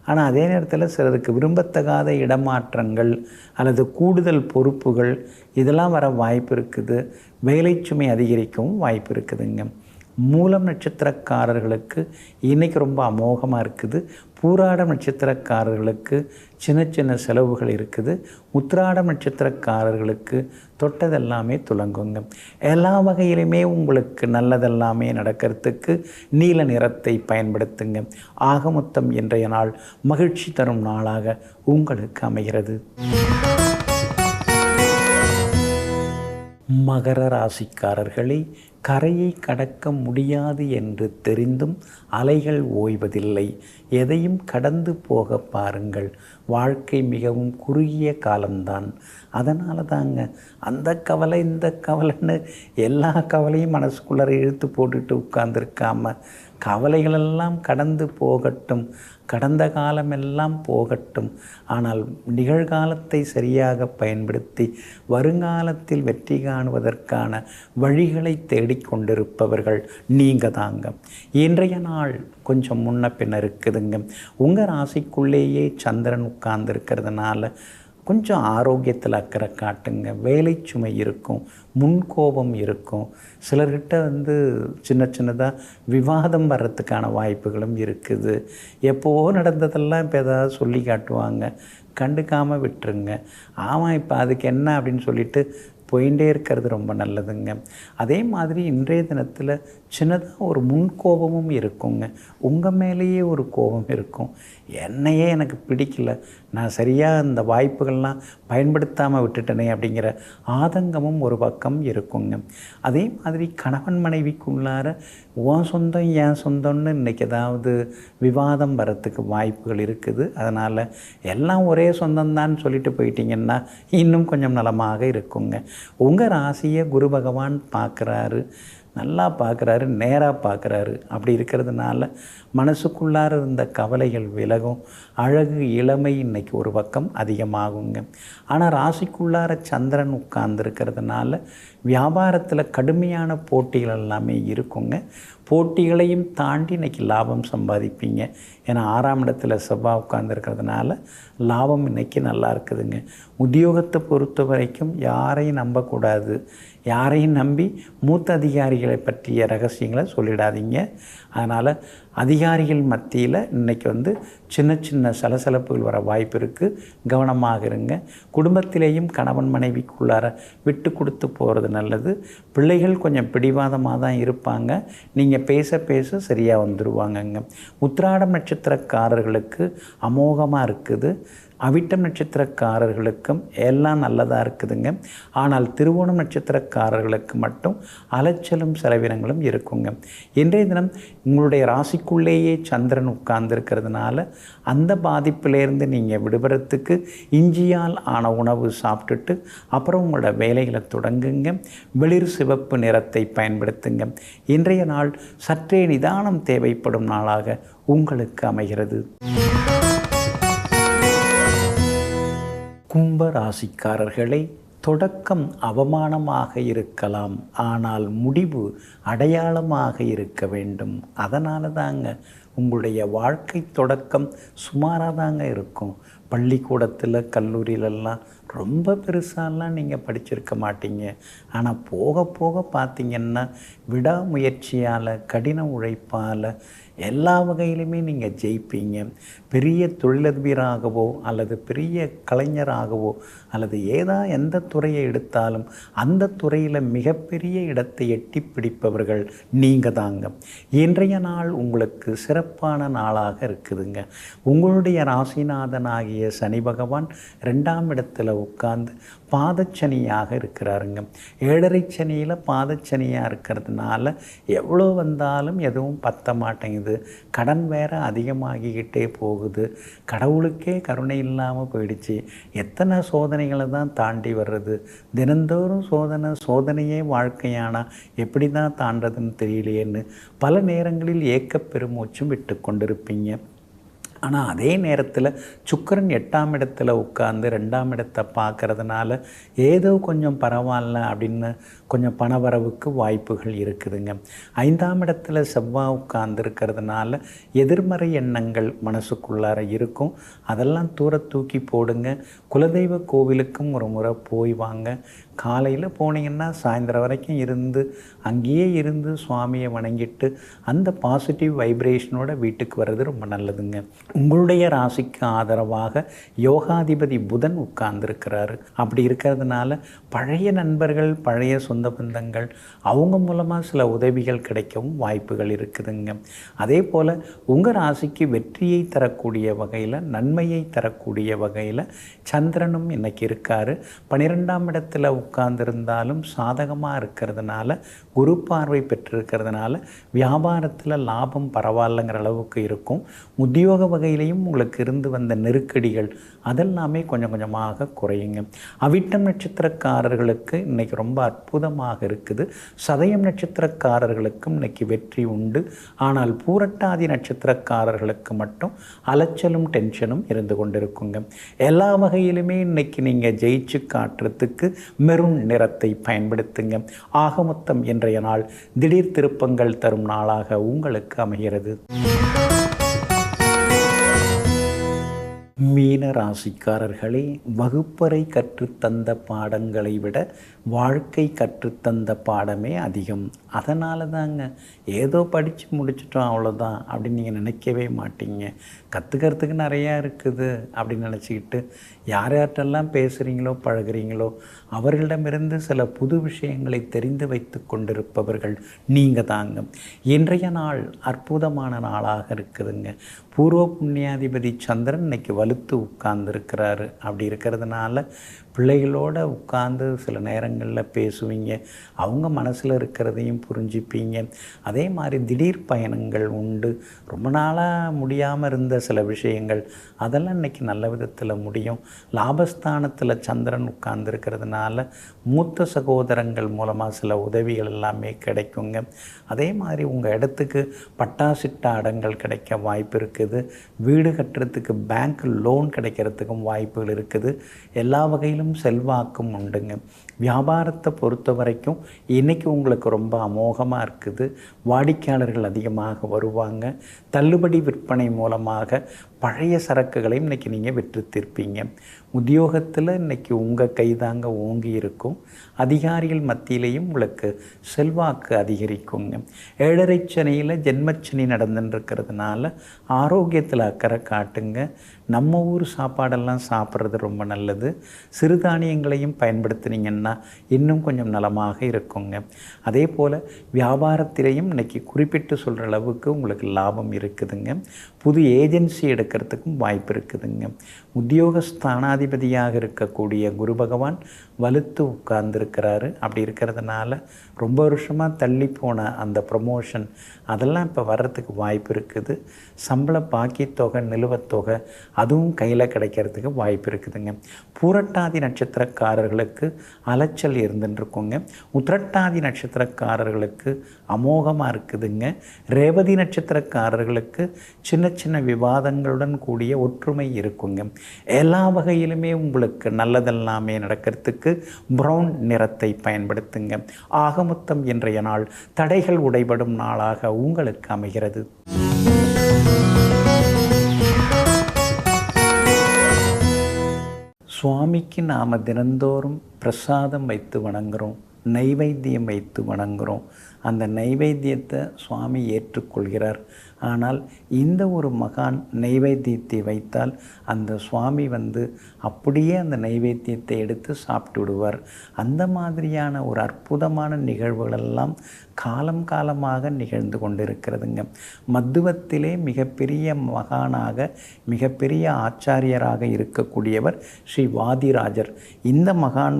ஆனால் அதே நேரத்தில் சிலருக்கு விரும்பத்தகாத இடமாற்றங்கள் அல்லது கூடுதல் பொறுப்புகள் இதெல்லாம் வர வாய்ப்பு இருக்குது. வேலை சுமை அதிகரிக்கவும் வாய்ப்பு இருக்குதுங்க. மூலம் நட்சத்திரக்காரர்களுக்கு இன்றைக்கி ரொம்ப அமோகமாக இருக்குது. பூராடம் நட்சத்திரக்காரர்களுக்கு சின்ன சின்ன செலவுகள் இருக்குது. உத்திராடம் நட்சத்திரக்காரர்களுக்கு தொட்டதெல்லாமே துலங்குங்க. எல்லா வகையிலுமே உங்களுக்கு நல்லதெல்லாமே நடக்கிறதுக்கு நீல நிறத்தை பயன்படுத்துங்க. ஆக மொத்தம் இன்றைய நாள் மகிழ்ச்சி தரும் நாளாக உங்களுக்கு அமைகிறது. மகர ராசிக்காரர்களே, கரையை கடக்க முடியாது என்று தெரிந்தும் அலைகள் ஓய்வதில்லை. எதையும் கடந்து போக பாருங்கள். வாழ்க்கை மிகவும் குறுகிய காலம்தான். அதனால தாங்க அந்த கவலை இந்த கவலைன்னு எல்லா கவலையும் மனசுக்குள்ளே இழுத்து போட்டுட்டு உட்கார்ந்துருக்காம, கவலைகளெல்லாம் கடந்து போகட்டும், கடந்த காலமெல்லாம் போகட்டும், ஆனால் நிகழ்காலத்தை சரியாக பயன்படுத்தி வருங்காலத்தில் வெற்றி காணுவதற்கான வழிகளை தேடிக்கொண்டிருப்பவர்கள் நீங்கள் தாங்க. இன்றைய நாள் கொஞ்சம் முன்ன பின்ன இருக்குதுங்க. உங்கள் ராசிக்குள்ளேயே சந்திரன் உட்கார்ந்துருக்கிறதுனால கொஞ்சம் ஆரோக்கியத்தில் அக்கறை காட்டுங்க. வேலை சுமை இருக்கும், முன்கோபம் இருக்கும். சிலர்கிட்ட சின்ன சின்னதாக விவாதம் வர்றதுக்கான வாய்ப்புகளும் இருக்குது. எப்போவோ நடந்ததெல்லாம் இப்போ ஏதாவது சொல்லி காட்டுவாங்க. கண்டுக்காமல் விட்டுருங்க. ஆமாம் இப்போ அதுக்கு என்ன அப்படின்னு சொல்லிட்டு போயிட்டே இருக்கிறது ரொம்ப நல்லதுங்க. அதே மாதிரி இன்றைய தினத்தில் சின்னதாக ஒரு முன்கோபமும் இருக்குங்க. உங்கள் மேலேயே ஒரு கோபம் இருக்கும். என்னையே எனக்கு பிடிக்கல, நான் சரியாக அந்த வாய்ப்புகள்லாம் பயன்படுத்தாமல் விட்டுட்டனே அப்படிங்கிற ஆதங்கமும் ஒரு பக்கம் இருக்குங்க. அதே மாதிரி கணவன் மனைவிக்குள்ளார உன் சொந்தம் ஏன் சொந்தம்னு இன்றைக்கி ஏதாவது விவாதம் வரத்துக்கு வாய்ப்புகள் இருக்குது. அதனால் எல்லாம் ஒரே சொந்தம்தான் சொல்லிட்டு போயிட்டீங்கன்னா இன்னும் கொஞ்சம் நலமாக இருக்குங்க. உங்கள் ராசியை குரு பகவான் பார்க்குறாரு, நல்லா பார்க்குறாரு, நேராக பார்க்குறாரு. அப்படி இருக்கிறதுனால மனசுக்குள்ளார இருந்த கவலைகள் விலகும். அழகு இளமை இன்றைக்கி ஒரு பக்கம் அதிகமாகுங்க. ஆனால் ராசிக்குள்ளார சந்திரன் உட்கார்ந்துருக்கிறதுனால வியாபாரத்தில் கடுமையான போட்டிகள் எல்லாமே இருக்குங்க. போட்டிகளையும் தாண்டி இன்றைக்கி லாபம் சம்பாதிப்பீங்க. ஏன்னா 6ஆம் இடத்துல செவ்வாய் உட்கார்ந்துருக்கிறதுனால லாபம் இன்றைக்கி நல்லா இருக்குதுங்க. உத்தியோகத்தை பொறுத்த வரைக்கும் யாரையும் நம்பக்கூடாது. யாரையும் நம்பி மூத்த அதிகாரிகளை பற்றிய ரகசியங்களை சொல்லிடாதீங்க. அதனால் அதிகாரிகள் மத்தியில் இன்றைக்கி சின்ன சின்ன சலசலப்புகள் வர வாய்ப்பு இருக்குது. கவனமாக இருங்க. குடும்பத்திலேயும் கணவன் மனைவிக்குள்ளார விட்டு கொடுத்து போகிறது நல்லது. பிள்ளைகள் கொஞ்சம் பிடிவாதமாக தான் இருப்பாங்க. நீங்கள் பேச பேச சரியாக வந்துடுவாங்கங்க. உத்திராடம் நட்சத்திரக்காரர்களுக்கு அமோகமாக இருக்குது. அவிட்டம் நட்சத்திரக்காரர்களுக்கும் எல்லாம் நல்லதாக இருக்குதுங்க. ஆனால் திருவோணம் நட்சத்திரக்காரர்களுக்கு மட்டும் அலைச்சலும் செலவினங்களும் இருக்குங்க. இன்றைய தினம் உங்களுடைய ராசிக்குள்ளேயே சந்திரன் உட்கார்ந்துருக்கிறதுனால அந்த பாதிப்பிலேருந்து நீங்கள் விடுபடுறதுக்கு இஞ்சியால் ஆன உணவு சாப்பிட்டுட்டு அப்புறம் உங்களோட வேலைகளை தொடங்குங்க. வெளிர் சிவப்பு நிறத்தை பயன்படுத்துங்க. இன்றைய நாள் சற்றே நிதானம் தேவைப்படும் நாளாக உங்களுக்கு அமைகிறது. கும்ப ராசிக்காரர்களை, தொடக்கம் அவமானமாக இருக்கலாம், ஆனால் முடிவு அடையாளமாக இருக்க வேண்டும். அதனால தாங்க உங்களுடைய வாழ்க்கை தொடக்கம் சுமாராக தாங்க இருக்கும். பள்ளிக்கூடத்தில் கல்லூரியிலெல்லாம் ரொம்ப பெருசாலாம் நீங்கள் படிச்சிருக்க மாட்டீங்க. ஆனால் போக போக பார்த்திங்கன்னா விடாமுயற்சியால், கடின உழைப்பால், எல்லா வகையிலுமே நீங்கள் ஜெயிப்பீங்க. பெரிய தொழிலதிபராகவோ அல்லது பெரிய கலைஞராகவோ அல்லது எந்த துறையை எடுத்தாலும் அந்த துறையில் மிகப்பெரிய இடத்தை எட்டி பிடிப்பவர்கள் நீங்கள் தாங்க. இன்றைய நாள் உங்களுக்கு சிறப்பான நாளாக இருக்குதுங்க. உங்களுடைய ராசிநாதனாகிய சனி பகவான் 2ஆம் இடத்துல உட்கார்ந்து பாதச்சனியாக இருக்கிறாருங்க. 7.5 சனியில் பாதச்சனியாக இருக்கிறதுனால எவ்வளோ வந்தாலும் எதுவும் பத்த மாட்டேங்குது. கடன் வேற அதிகமாகிக்கிட்டே போகுது. கடவுளுக்கே கருணை இல்லாமல் போயிடுச்சு. எத்தனை சோதனைகளை தான் தாண்டி வர்றது. தினந்தோறும் சோதனையே வாழ்க்கையானா எப்படி தான் தாண்டதுன்னு தெரியலையேன்னு பல நேரங்களில் ஏக்கப் பெருமூச்சும் விட்டு கொண்டிருப்பீங்க. ஆனால் அதே நேரத்தில் சுக்கிரன் 8ஆம் இடத்துல உட்கார்ந்து 2ஆம் இடத்தை பார்க்கறதுனால ஏதோ கொஞ்சம் பரவாயில்ல அப்படின்னு கொஞ்சம் பணவரவுக்கு வாய்ப்புகள் இருக்குதுங்க. 5ஆம் இடத்துல செவ்வாய் உட்கார்ந்து இருக்கிறதுனால எதிர்மறை எண்ணங்கள் மனசுக்குள்ளார இருக்கும். அதெல்லாம் தூக்கி போடுங்க. குலதெய்வ கோவிலுக்கும் ஒரு முறை போய் வாங்க. காலையில் போனீங்கன்னா சாயந்தரம் வரைக்கும் அங்கேயே இருந்து சுவாமியை வணங்கிட்டு அந்த பாசிட்டிவ் வைப்ரேஷனோட வீட்டுக்கு வர்றது ரொம்ப நல்லதுங்க. உங்களுடைய ராசிக்கு ஆதரவாக யோகாதிபதி புதன் உட்கார்ந்துருக்கிறாரு. அப்படி இருக்கிறதுனால பழைய நண்பர்கள், பழைய சொந்த பந்தங்கள் அவங்க மூலமாக சில உதவிகள் கிடைக்கவும் வாய்ப்புகள் இருக்குதுங்க. அதே போல் உங்கள் ராசிக்கு வெற்றியை தரக்கூடிய வகையில், நன்மையை தரக்கூடிய வகையில் சந்திரனும் இன்னைக்கு இருக்கார். 12ஆம் இடத்துல உட்கார்ந்திருந்தாலும் சாதகமாக இருக்கிறதுனால, குரு பார்வை பெற்றிருக்கிறதுனால வியாபாரத்தில் லாபம் பரவாயில்லைங்கிற அளவுக்கு இருக்கும். உத்தியோக வகையிலையும் உங்களுக்கு இருந்து வந்த நெருக்கடிகள் அதெல்லாமே கொஞ்சம் கொஞ்சமாக குறையுங்க. அவிட்டம் நட்சத்திரக்காரர்களுக்கு இன்றைக்கி ரொம்ப அற்புதமாக இருக்குது. சதயம் நட்சத்திரக்காரர்களுக்கும் இன்றைக்கி வெற்றி உண்டு. ஆனால் பூரட்டாதி நட்சத்திரக்காரர்களுக்கு மட்டும் அலைச்சலும் டென்ஷனும் இருந்து கொண்டிருக்குங்க. எல்லா வகையிலுமே இன்றைக்கி நீங்கள் ஜெயிச்சு காட்டுறதுக்கு மெரூன் நிறத்தை பயன்படுத்துங்க. ஆக மொத்தம் இன்றைய நாள் திடீர் திருப்பங்கள் தரும் நாளாக உங்களுக்கு அமைகிறது. மீன ராசிக்காரர்களே, வகுப்பறை கற்றுத்தந்த பாடங்களை விட வாழ்க்கை கற்றுத்தந்த பாடமே அதிகம். அதனால தாங்க ஏதோ படித்து முடிச்சிட்டோம் அவ்வளோதான் அப்படின்னு நீங்கள் நினைக்கவே மாட்டீங்க. கற்றுக்கிறதுக்கு நிறையா இருக்குது அப்படின்னு நினச்சிக்கிட்டு யார்கிட்டெல்லாம் பேசுகிறீங்களோ பழகிறீங்களோ அவர்களிடமிருந்து சில புது விஷயங்களை தெரிந்து வைத்து கொண்டிருப்பவர்கள் நீங்கள் தாங்க. இன்றைய நாள் அற்புதமான நாளாக இருக்குதுங்க. பூர்வ புண்ணியாதிபதி சந்திரன் இன்னைக்கு வலுத்து உட்கார்ந்துருக்கிறாரு. அப்படி இருக்கிறதுனால பிள்ளைகளோடு உட்கார்ந்து சில நேரங்களில் பேசுவீங்க. அவங்க மனசில் இருக்கிறதையும் புரிஞ்சுப்பீங்க. அதே மாதிரி திடீர் பயணங்கள் உண்டு. ரொம்ப நாளாக முடியாமல் இருந்த சில விஷயங்கள் அதெல்லாம் இன்றைக்கி நல்ல விதத்தில் முடியும். லாபஸ்தானத்தில் சந்திரன் உட்கார்ந்துருக்கிறதுனால மூத்த சகோதரங்கள் மூலமாக சில உதவிகள் எல்லாமே கிடைக்குங்க. அதே மாதிரி உங்கள் இடத்துக்கு பட்டாசிட்ட அடங்கள் கிடைக்க வாய்ப்பு இருக்குது. வீடு கட்டுறதுக்கு பேங்க் லோன் கிடைக்கிறதுக்கும் வாய்ப்புகள் இருக்குது. எல்லா வகையிலும் செல்வாக்கும் உண்டுங்க. வியாபாரத்தை பொறுத்த வரைக்கும் இன்றைக்கி உங்களுக்கு ரொம்ப அமோகமாக இருக்குது. வாடிக்கையாளர்கள் அதிகமாக வருவாங்க. தள்ளுபடி விற்பனை மூலமாக பழைய சரக்குகளையும் இன்றைக்கி நீங்கள் விற்று தீர்ப்பீங்க. உத்தியோகத்தில் இன்றைக்கி உங்கள் கைதாங்க ஓங்கி இருக்கும். அதிகாரிகள் மத்தியிலையும் உங்களுக்கு செல்வாக்கு அதிகரிக்குங்க. 7.5 சனியில் ஜென்மச்சனி நடந்துட்டுருக்கிறதுனால ஆரோக்கியத்தில் அக்கறை காட்டுங்க. நம்ம ஊர் சாப்பாடெல்லாம் சாப்பிட்றது ரொம்ப நல்லது. சிறுதானியங்களையும் பயன்படுத்தினீங்கன்னா இன்னும் கொஞ்சம் நலமாக இருக்குங்க. அதே போல் வியாபாரத்திலையும் இன்றைக்கி குறிப்பிட்டு சொல்கிற அளவுக்கு உங்களுக்கு லாபம் இருக்குதுங்க. புது ஏஜென்சி எடுக்கிறதுக்கும் வாய்ப்பு இருக்குதுங்க. உத்தியோகஸ்தானாதிபதியாக இருக்கக்கூடிய குரு பகவான் வலுத்து உட்கார்ந்துருக்கிறாரு. அப்படி இருக்கிறதுனால ரொம்ப வருஷமாக தள்ளி போன அந்த ப்ரமோஷன் அதெல்லாம் இப்போ வர்றதுக்கு வாய்ப்பு இருக்குது. சம்பள பாக்கி தொகை, நிலுவத்தொகை அதுவும் கையில் கிடைக்கிறதுக்கு வாய்ப்பு இருக்குதுங்க. பூரட்டாதி நட்சத்திரக்காரர்களுக்கு அலைச்சல் இருந்துட்டுருக்குங்க. உத்திரட்டாதி நட்சத்திரக்காரர்களுக்கு அமோகமாக இருக்குதுங்க. ரேவதி நட்சத்திரக்காரர்களுக்கு சின்ன சின்ன விவாதங்களுடன் கூடிய ஒற்றுமை இருக்குங்க. எல்லா வகையிலுமே உங்களுக்கு நல்லதெல்லாமே நடக்கிறதுக்கு ப்ரௌன் நிறத்தை பயன்படுத்துங்க. ஆக மொத்தம் இன்றைய நாள் தடைகள் உடைபடும் நாளாக உங்களுக்கு அமைகிறது. சுவாமிக்கு நாம் தினந்தோறும் பிரசாதம் வைத்து வணங்குகிறோம், நைவேத்தியம் வைத்து வணங்குகிறோம். அந்த நைவேத்தியத்தை சுவாமி ஏற்றுக்கொள்கிறார். ஆனால் இந்த ஒரு மகான் நைவேத்தியத்தை வைத்தால் அந்த சுவாமி அப்படியே அந்த நைவேத்தியத்தை எடுத்து சாப்பிட்டு விடுவார். அந்த மாதிரியான ஒரு அற்புதமான நிகழ்வுகளெல்லாம் காலம் காலமாக நிகழ்ந்து கொண்டிருக்கிறதுங்க. மத்துவத்திலே மிகப்பெரிய மகானாக மிகப்பெரிய ஆச்சாரியராக இருக்கக்கூடியவர் ஸ்ரீ வாதிராஜர். இந்த மகான்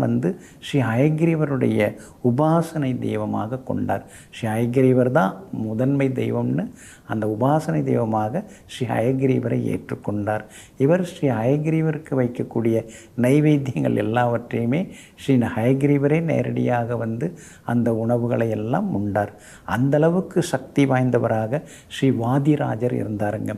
ஸ்ரீ ஹயக்ரீவருடைய உபாசனை தெய்வமாக கொண்டார். ஸ்ரீ ஹயக்ரீவர் தான் முதன்மை தெய்வம்னு அந்த உபாசனை தெய்வமாக ஸ்ரீ ஹயக்ரீவரை ஏற்றுக்கொண்டார். இவர் ஸ்ரீ ஹயக்ரீவருக்கு வைக்கக்கூடிய நைவேத்தியங்கள் எல்லாவற்றையுமே ஸ்ரீ ஹயக்ரீவரே நேரடியாக அந்த உணவுகளை எல்லாம் உண்டார். அந்தளவுக்கு சக்தி வாய்ந்தவராக ஸ்ரீ வாதிராஜர் இருந்தாருங்க.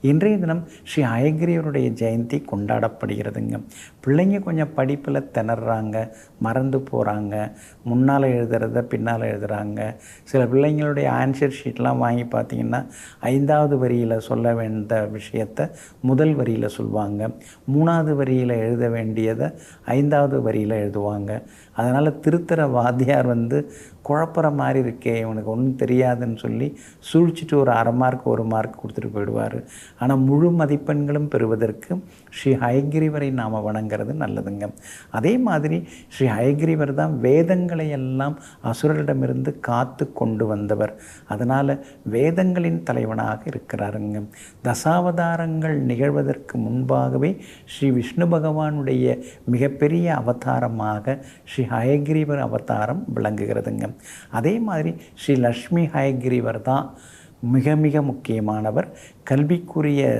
இன்றைய தினம் ஸ்ரீ ஹயக்ரீவருடைய ஜெயந்தி கொண்டாடப்படுகிறதுங்க. பிள்ளைங்க கொஞ்சம் படிப்பில் திணறாங்க, மறந்து போகிறாங்க, முன்னால் எழுதுறத பின்னால் எழுதுகிறாங்க. சில பிள்ளைங்களுடைய ஆன்சர் ஷீட்லாம் வாங்கி பார்த்திங்கன்னா 5வது வரியில் சொல்ல வேண்டிய விஷயத்தை முதல் வரியில் சொல்லுவாங்க, 3வது வரியில் எழுத வேண்டியதை 5வது வரியில் எழுதுவாங்க. அதனால் திருத்தர வாத்தியார் குழப்பற மாதிரி இருக்கே, இவனுக்கு ஒன்றும் தெரியாதுன்னு சொல்லி சூழ்ச்சிட்டு ஒரு 1/2 மார்க் 1 மார்க் கொடுத்துட்டு போயிடுவார். ஆனால் முழு மதிப்பெண்களும் பெறுவதற்கு ஸ்ரீ ஹயக்ரீவரை நாம் வணங்கிறது நல்லதுங்க. அதே மாதிரி ஸ்ரீ ஹயக்ரீவர் தான் வேதங்களை எல்லாம் அசுரரிடமிருந்து காத்து கொண்டு வந்தவர். அதனால் வேதங்களின் தலைவனாக இருக்கிறாருங்க. தசாவதாரங்கள் நிகழ்வதற்கு முன்பாகவே ஸ்ரீ விஷ்ணு பகவானுடைய மிகப்பெரிய அவதாரமாக ஸ்ரீ ஹயக்ரீவர் அவதாரம் விளங்குகிறதுங்க. அதே மாதிரி ஸ்ரீ லக்ஷ்மி ஹயக்ரீவர் தான் மிக மிக முக்கியமானவர். கல்விக்குரிய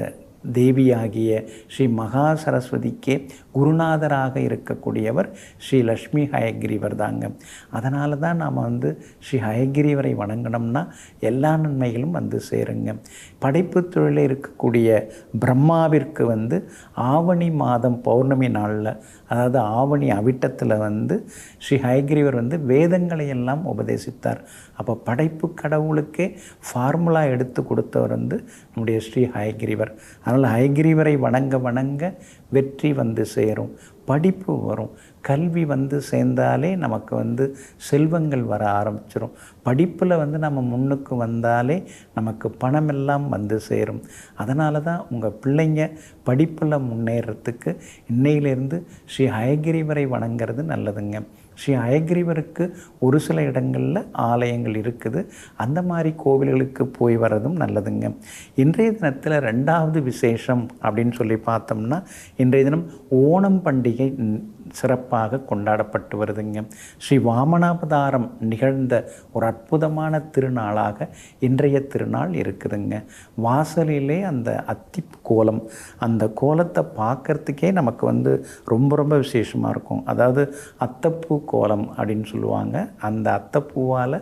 தேவியாகிய ஸ்ரீ மகா சரஸ்வதிக்கே குருநாதராக இருக்கக்கூடியவர் ஸ்ரீ லக்ஷ்மி ஹயக்ரீவர் தாங்க. அதனால தான் நாம் ஸ்ரீ ஹயக்ரீவரை வணங்கினோம்னா எல்லா நன்மைகளும் சேருங்க. படைப்பு தொழிலில் இருக்கக்கூடிய பிரம்மாவிற்கு ஆவணி மாதம் பௌர்ணமி நாளில், அதாவது ஆவணி அவிட்டத்தில் ஸ்ரீ ஹயக்ரீவர் வேதங்களை எல்லாம் உபதேசித்தார். அப்போ படைப்பு கடவுளுக்கே ஃபார்முலா எடுத்து கொடுத்தவர் நம்முடைய ஸ்ரீ ஹயக்ரீவர். அதனால் ஹயக்ரீவரை வணங்க வணங்க வெற்றி சேரும், படிப்பு வரும். கல்வி சேர்ந்தாலே நமக்கு செல்வங்கள் வர ஆரம்பிச்சிடும். படிப்பில் நம்ம முன்னுக்கு வந்தாலே நமக்கு பணமெல்லாம் சேரும். அதனால தான் உங்கள் பிள்ளைங்க படிப்பில் முன்னேறத்துக்கு இன்னையிலேருந்து ஸ்ரீ ஹயக்ரீவரை வணங்கிறது நல்லதுங்க. ஸ்ரீ ஹயக்ரீவருக்கு ஒரு சில இடங்களில் ஆலயங்கள் இருக்குது. அந்த மாதிரி கோவில்களுக்கு போய் வர்றதும் நல்லதுங்க. இன்றைய தினத்தில் 2வது விசேஷம் அப்படின்னு சொல்லி பார்த்தோம்னா, இன்றைய தினம் ஓணம் பண்டிகை சிறப்பாக கொண்டாடப்பட்டு வருதுங்க. ஸ்ரீ வாமனாவதாரம் நிகழ்ந்த ஒரு அற்புதமான திருநாளாக இன்றைய திருநாள் இருக்குதுங்க. வாசலிலே அந்த அத்தி கோலம், அந்த கோலத்தை பார்க்குறதுக்கே நமக்கு ரொம்ப ரொம்ப விசேஷமாக இருக்கும். அதாவது அத்தப்பூ கோலம் அப்படின்னு சொல்லுவாங்க. அந்த அத்தப்பூவால்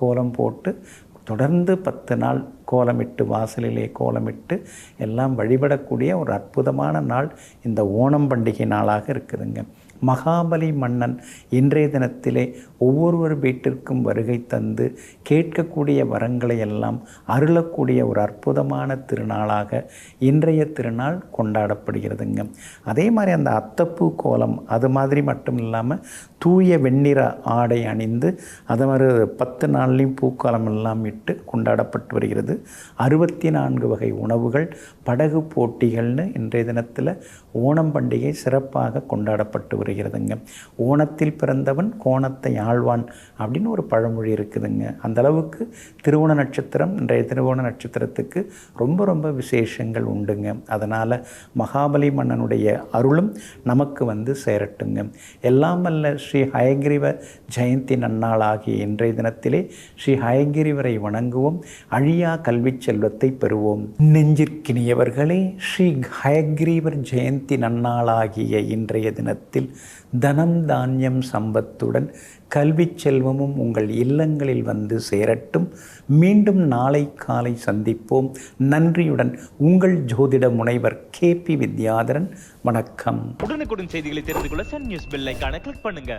கோலம் போட்டு தொடர்ந்து 10 நாள் கோலமிட்டு, வாசலிலே கோலமிட்டு எல்லாம் வழிபடக்கூடிய ஒரு அற்புதமான நாள் இந்த ஓணம் பண்டிகை நாளாக இருக்குதுங்க. மகாபலி மன்னன் இன்றைய தினத்திலே ஒவ்வொருவர் வீட்டிற்கும் வருகை தந்து கேட்கக்கூடிய வரங்களை எல்லாம் அருளக்கூடிய ஒரு அற்புதமான திருநாளாக இன்றைய திருநாள் கொண்டாடப்படுகிறதுங்க. அதே மாதிரி அந்த அத்தப்பூ கோலம் அது மாதிரி மட்டும் இல்லாமல் தூய வெண்ணிற ஆடை அணிந்து அது மாதிரி 10 நாள்லையும் பூக்காலம் எல்லாம் இட்டு கொண்டாடப்பட்டு வருகிறது. 64 வகை உணவுகள், படகு போட்டிகள்னு இன்றைய தினத்தில் ஓணம் பண்டிகை சிறப்பாக கொண்டாடப்பட்டு வருகிறதுங்க. ஓணத்தில் பிறந்தவன் கோணத்தை ஆழ்வான் அப்படின்னு ஒரு பழமொழி இருக்குதுங்க. அந்த அளவுக்கு திருவோண நட்சத்திரம், இன்றைய திருவோண நட்சத்திரத்துக்கு ரொம்ப ரொம்ப விசேஷங்கள் உண்டுங்க. அதனால் மகாபலி மன்னனுடைய அருளும் நமக்கு சேரட்டுங்க. எல்லாம் வல்ல ஸ்ரீ ஹயக்ரீவ ஜெயந்தி நன்னாளாகிய இன்றைய தினத்திலே ஸ்ரீ ஹயக்ரீவரை வணங்குவோம், அழியா கல்வி செல்வத்தை பெறுவோம். நெஞ்சிற்கினியவர்களே, ஸ்ரீ ஹயக்ரீவர் ஜெயந்தி நன்னாளாகிய இன்றைய தினத்தில் தனம் தானியம் சம்பத்துடன் கல்வி செல்வமும் உங்கள் இல்லங்களில் சேரட்டும். மீண்டும் நாளை காலை சந்திப்போம். நன்றியுடன் உங்கள் ஜோதிட முனைவர் KP வித்யாதரன். வணக்கம். உடனுக்குடன் செய்திகளை தெரிந்து கொள்ள சன் நியூஸ் பெல் ஐகானை கிளிக் பண்ணுங்க.